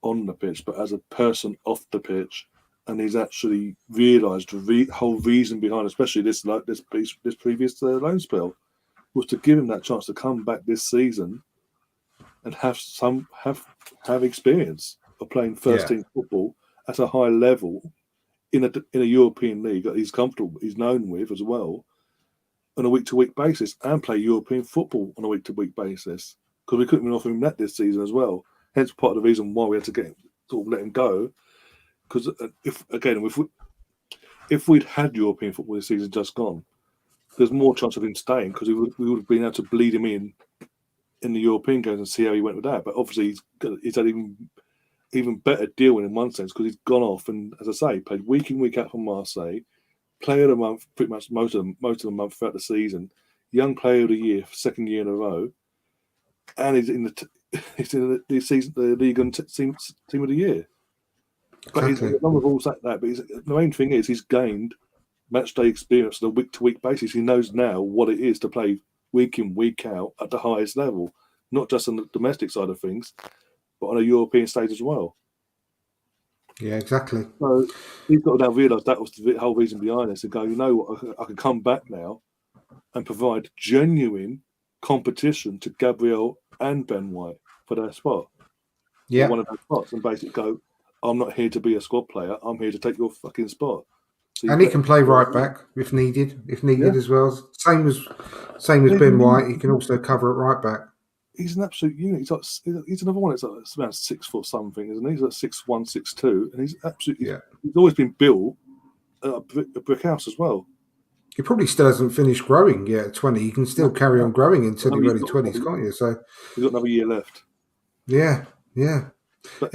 on the pitch, but as a person off the pitch, and he's actually realised the whole reason behind, especially this previous loan spell, was to give him that chance to come back this season and have experience of playing first team football at a high level in a European league that he's comfortable, he's known with as well, on a week-to-week basis, and play European football on a week-to-week basis, because we couldn't even offer him that this season as well. Hence, part of the reason why we had to let him go. Because if we'd had European football this season just gone, there's more chance of him staying, because we would have been able to bleed him in the European games and see how he went with that. But obviously, he's had even better deal in one sense, because he's gone off and, as I say, played week in, week out for Marseille. Player of the month, pretty much most of the month throughout the season. Young player of the year for second year in a row, and he's in the season, the league and team of the year. But he's along with all that. But the main thing is he's gained match day experience on a week to week basis. He knows now what it is to play week in, week out at the highest level, not just on the domestic side of things, but on a European stage as well. Yeah, exactly. So he's got to now realise that was the whole reason behind this, to go, you know what, I can come back now and provide genuine competition to Gabriel and Ben White for their spot. Yeah. One of those spots, and basically go, I'm not here to be a squad player, I'm here to take your fucking spot. So and he can play right back if needed as well. Same as Ben White, he can also cover at right back. He's an absolute unit. He's another one that's around 6 foot something, isn't he? He's like 6'1", 6'2", and he's absolutely. Yeah. He's always been built a brick house as well. He probably still hasn't finished growing yet at 20. He can still carry on growing until the early 20s, can't you? So he's got another year left. Yeah. But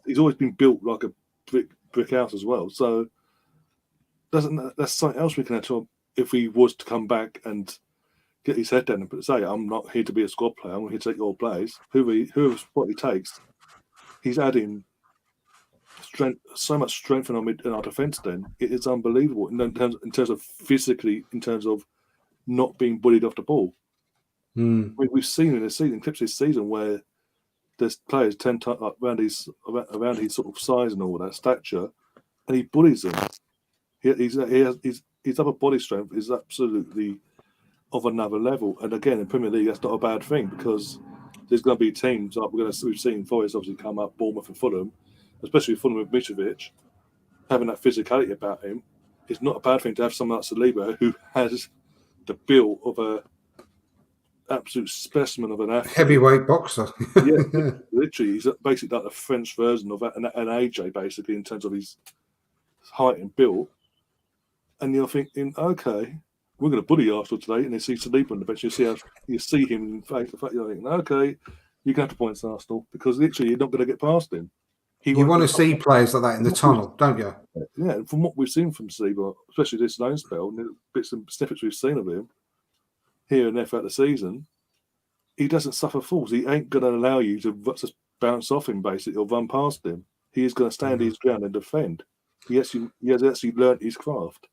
he's always been built like a brick house as well. So that's something else we can add if he was to come back and get his head down and say, I'm not here to be a squad player, I'm here to take your place. Whoever spot he takes, he's adding strength, so much strength in our defence then. It is unbelievable in terms of physically, in terms of not being bullied off the ball. We've seen in clips this season where there's players 10 times around his sort of size and all that stature, and he bullies them. His upper body strength is absolutely of another level, and again in Premier League that's not a bad thing, because there's going to be teams like we've seen Forest obviously come up, Bournemouth and Fulham, especially Fulham with Mitrovic having that physicality about him. It's not a bad thing to have someone like Saliba who has the build of a absolute specimen of an athlete, heavyweight boxer. Yeah, literally, he's basically like the French version of an AJ, basically in terms of his height and build. And you're thinking, okay, we're going to bully Arsenal today, and you see Saliba on the bench. You see him in fact. You're thinking, okay, you can have to point to Arsenal because literally you're not going to get past him. You want to see players like that in the tunnel, don't you? Yeah, from what we've seen from Saliba, especially this loan spell, and the bits and snippets we've seen of him here and there throughout the season, he doesn't suffer fools. He ain't going to allow you to just bounce off him, basically, or run past him. He is going to stand his ground and defend. He has actually learnt his craft.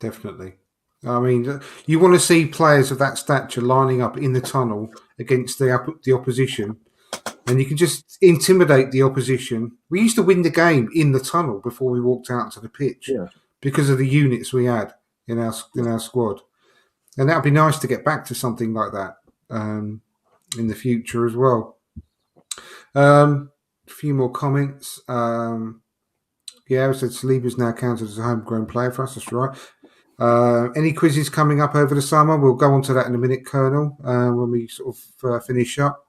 Definitely. I mean, you want to see players of that stature lining up in the tunnel against the opposition, and you can just intimidate the opposition. We used to win the game in the tunnel before we walked out to the pitch because of the units we had in our squad. And that would be nice to get back to something like that in the future as well. A few more comments. I said Saliba's now counted as a homegrown player for us. That's right. Any quizzes coming up over the summer? We'll go on to that in a minute, Colonel, when we sort of finish up.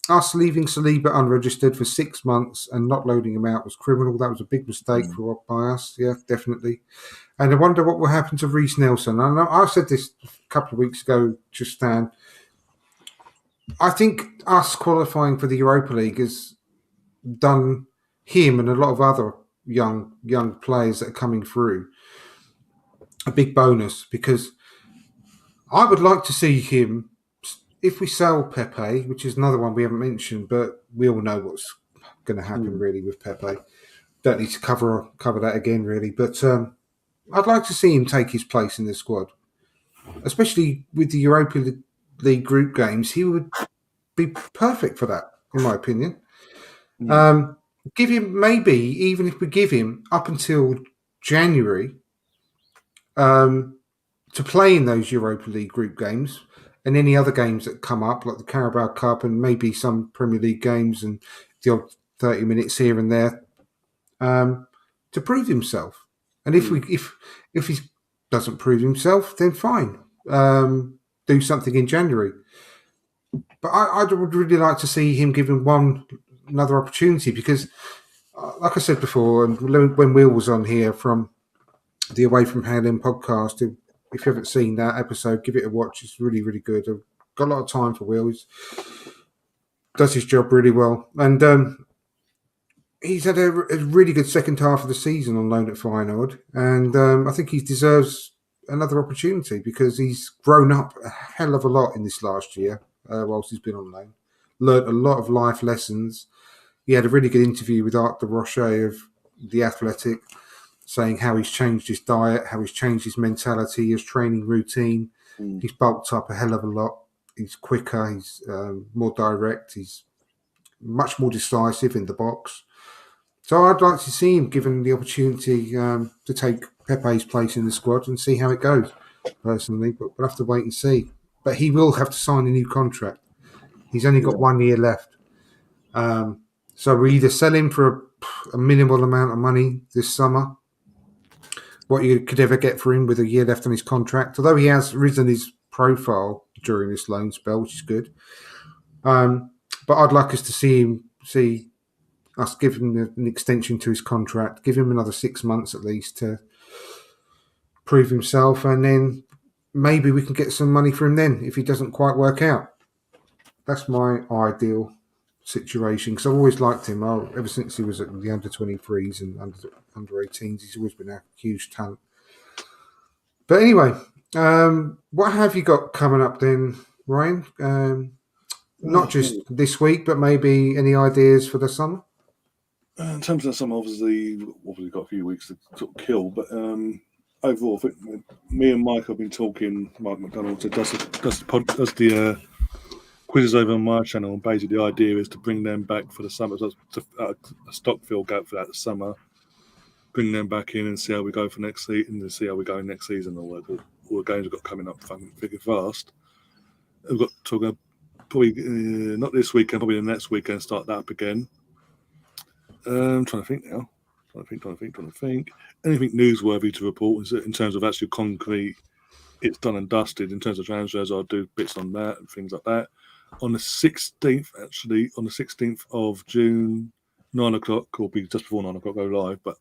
Us leaving Saliba unregistered for 6 months and not loading him out was criminal. That was a big mistake by us. Yeah, definitely. And I wonder what will happen to Reece Nelson. I said this a couple of weeks ago, Stan. I think us qualifying for the Europa League has done him and a lot of other young players that are coming through a big bonus, because I would like to see him, if we sell Pepe, which is another one we haven't mentioned, but we all know what's going to happen really with Pepe. Don't need to cover that again, really. But I'd like to see him take his place in the squad, especially with the Europa League group games. He would be perfect for that, in my opinion. Give him, maybe, even if we give him up until January to play in those Europa League group games and any other games that come up, like the Carabao Cup and maybe some Premier League games and the odd 30 minutes here and there, to prove himself. And if he doesn't prove himself, then fine. Do something in January. But I would really like to see him given another opportunity, because, like I said before, and when Will was on here from the Away from Haaland podcast, if you haven't seen that episode, give it a watch. It's really, really good. I've got a lot of time for Will. He does his job really well. And he's had a really good second half of the season on loan at Feyenoord. And I think he deserves another opportunity because he's grown up a hell of a lot in this last year whilst he's been on loan. Learned a lot of life lessons. He had a really good interview with Art de Roche of The Athletic, saying how he's changed his diet, how he's changed his mentality, his training routine. He's bulked up a hell of a lot. He's quicker, he's more direct, he's much more decisive in the box. So I'd like to see him given the opportunity to take Pepe's place in the squad and see how it goes, personally. But we'll have to wait and see. But he will have to sign a new contract. He's only got 1 year left. So we either sell him for a minimal amount of money this summer, what you could ever get for him with a year left on his contract, although he has risen his profile during this loan spell, which is good. But I'd like us to see us give him an extension to his contract, give him another 6 months at least to prove himself, and then maybe we can get some money for him then if he doesn't quite work out. That's my ideal situation, because I've always liked him. Ever since he was at the under-23s and under-18s, he's always been a huge talent. But anyway, what have you got coming up then, Ryan? Not just this week, but maybe any ideas for the summer? In terms of the summer, obviously got a few weeks to sort of kill, but overall, I think me and Mike have been talking. Mike McDonald does the quizzes over on my channel, and basically the idea is to bring them back for the summer, so a stock fill gap for that the summer, bring them back in and see how we go for next season, and see how we go next season. All the games we've got coming up thick and fast. We've got to probably not this weekend, probably the next weekend, start that up again. I'm trying to think now. Trying to think. Anything newsworthy to report in terms of actually concrete? It's done and dusted. In terms of transfers, I'll do bits on that and things like that. On the 16th of June, 9 o'clock, or be just before 9 o'clock, go live, but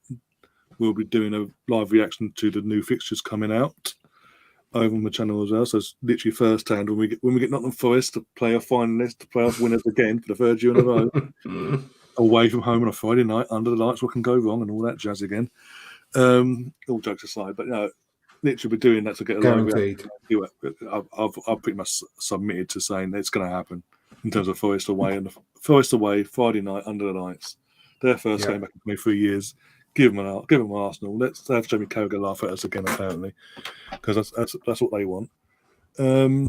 we'll be doing a live reaction to the new fixtures coming out. over on the channel as well. So it's literally first hand when we get Nottingham Forest to play off finalists, to play off winners again for the third year in a row, away from home on a Friday night under the lights. What can go wrong and all that jazz again. All jokes aside, but literally we're doing that to get a Guaranteed. I've pretty much submitted to saying it's going to happen in terms of Forest away and Forest away Friday night under the lights. Their first game back in 23 years. Give them Arsenal. Let's have Jamie Carragher laugh at us again, apparently, because that's what they want. So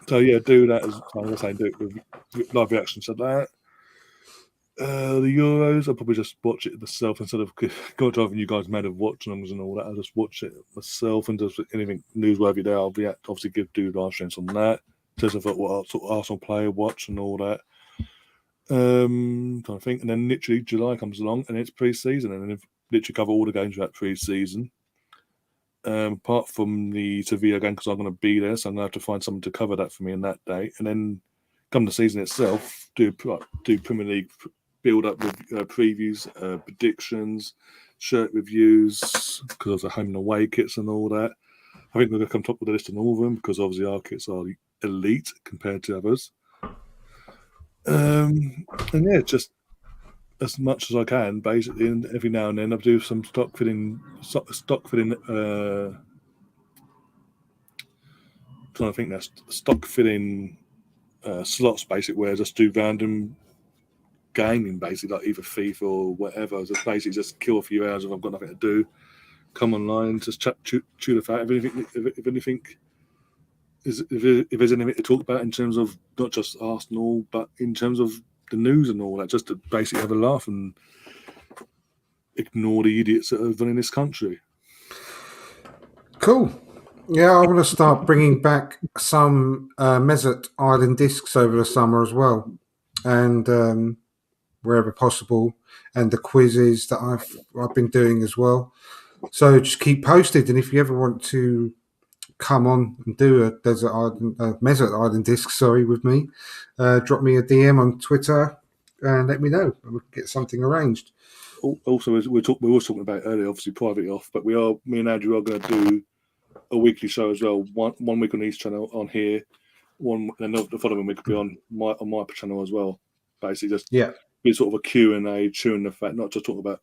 do that as I'm going to say. Do it with live reactions to that. The Euros, I'll probably just watch it myself instead of driving you guys mad of watching them and all that. I'll just watch it myself and just anything newsworthy there. I'll be obviously do live streams on that. In terms of what sort of Arsenal player watch and all that. Trying to think, and then literally July comes along and it's pre-season, and then literally cover all the games about pre-season. Apart from the Sevilla game, because I'm going to be there, so I'm going to have to find someone to cover that for me on that day. And then come the season itself, do Premier League build up with previews, predictions, shirt reviews, because of the home and away kits and all that. I think we're going to come top of the list on all of them because obviously our kits are elite compared to others. And just as much as I can, basically, and every now and then I do some stock fitting. Trying to think that's stock fitting slots, basically, where I just do random gaming, basically, like either FIFA or whatever. Just basically just kill a few hours if I've got nothing to do. Come online, just chew the fat. If anything. If there's anything to talk about in terms of not just Arsenal, but in terms of the news and all that, just to basically have a laugh and ignore the idiots that are running this country. Cool. Yeah, I want to start bringing back some Mesut Island discs over the summer as well, and wherever possible, and the quizzes that I've been doing as well. So just keep posted, and if you ever want to come on and do a Mesut Island disc, with me, drop me a DM on Twitter and let me know, and we can get something arranged. Also, as we were talking about earlier, obviously privately off, but me and Andrew are going to do a weekly show as well. One week on each channel on here, and the following week will be on my channel as well. Basically, just be sort of a Q&A, chewing the fat, not just talk about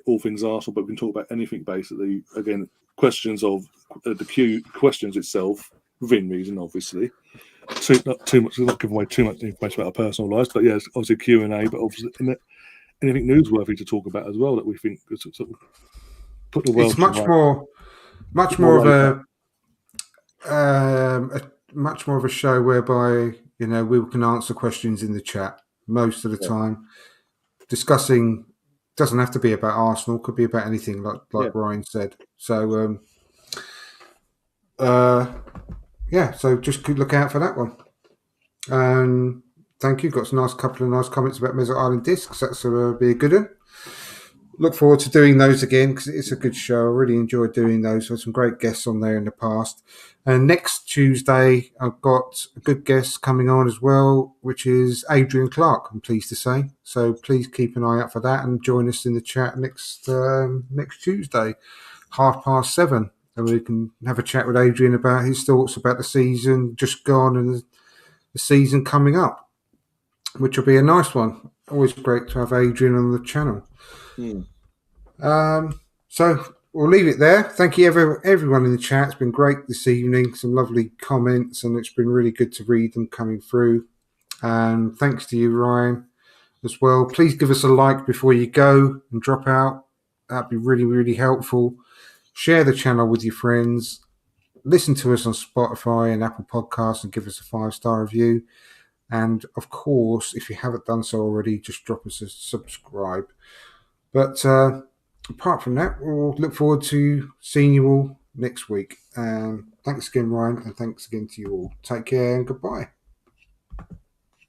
all things Arsenal, but we can talk about anything basically. Again, questions of the questions itself within reason, obviously. Not too much, not giving away too much information about our personal lives, but it's obviously Q&A, but obviously anything newsworthy to talk about as well that we think sort of put the world. It's much more of a show whereby we can answer questions in the chat most of the time. Discussing doesn't have to be about Arsenal; could be about anything, like Ryan said. So, so just look out for that one. Thank you. Got a couple of nice comments about Mesut Island discs. That's be a good one. Look forward to doing those again because it's a good show. I really enjoyed doing those. There's some great guests on there in the past. And next Tuesday, I've got a good guest coming on as well, which is Adrian Clark, I'm pleased to say. So please keep an eye out for that and join us in the chat next Tuesday, 7:30. And we can have a chat with Adrian about his thoughts about the season just gone and the season coming up, which will be a nice one. Always great to have Adrian on the channel. So we'll leave it there. Thank you everyone in the chat. It's been great this evening. Some lovely comments, and it's been really good to read them coming through. And thanks to you, Ryan, as well. Please give us a like before you go and drop out. That'd be really, really helpful. Share the channel with your friends. Listen to us on Spotify and Apple Podcasts and give us a 5-star review. And of course, if you haven't done so already, just drop us a subscribe. But apart from that, we'll look forward to seeing you all next week. Thanks again, Ryan, and thanks again to you all. Take care and goodbye.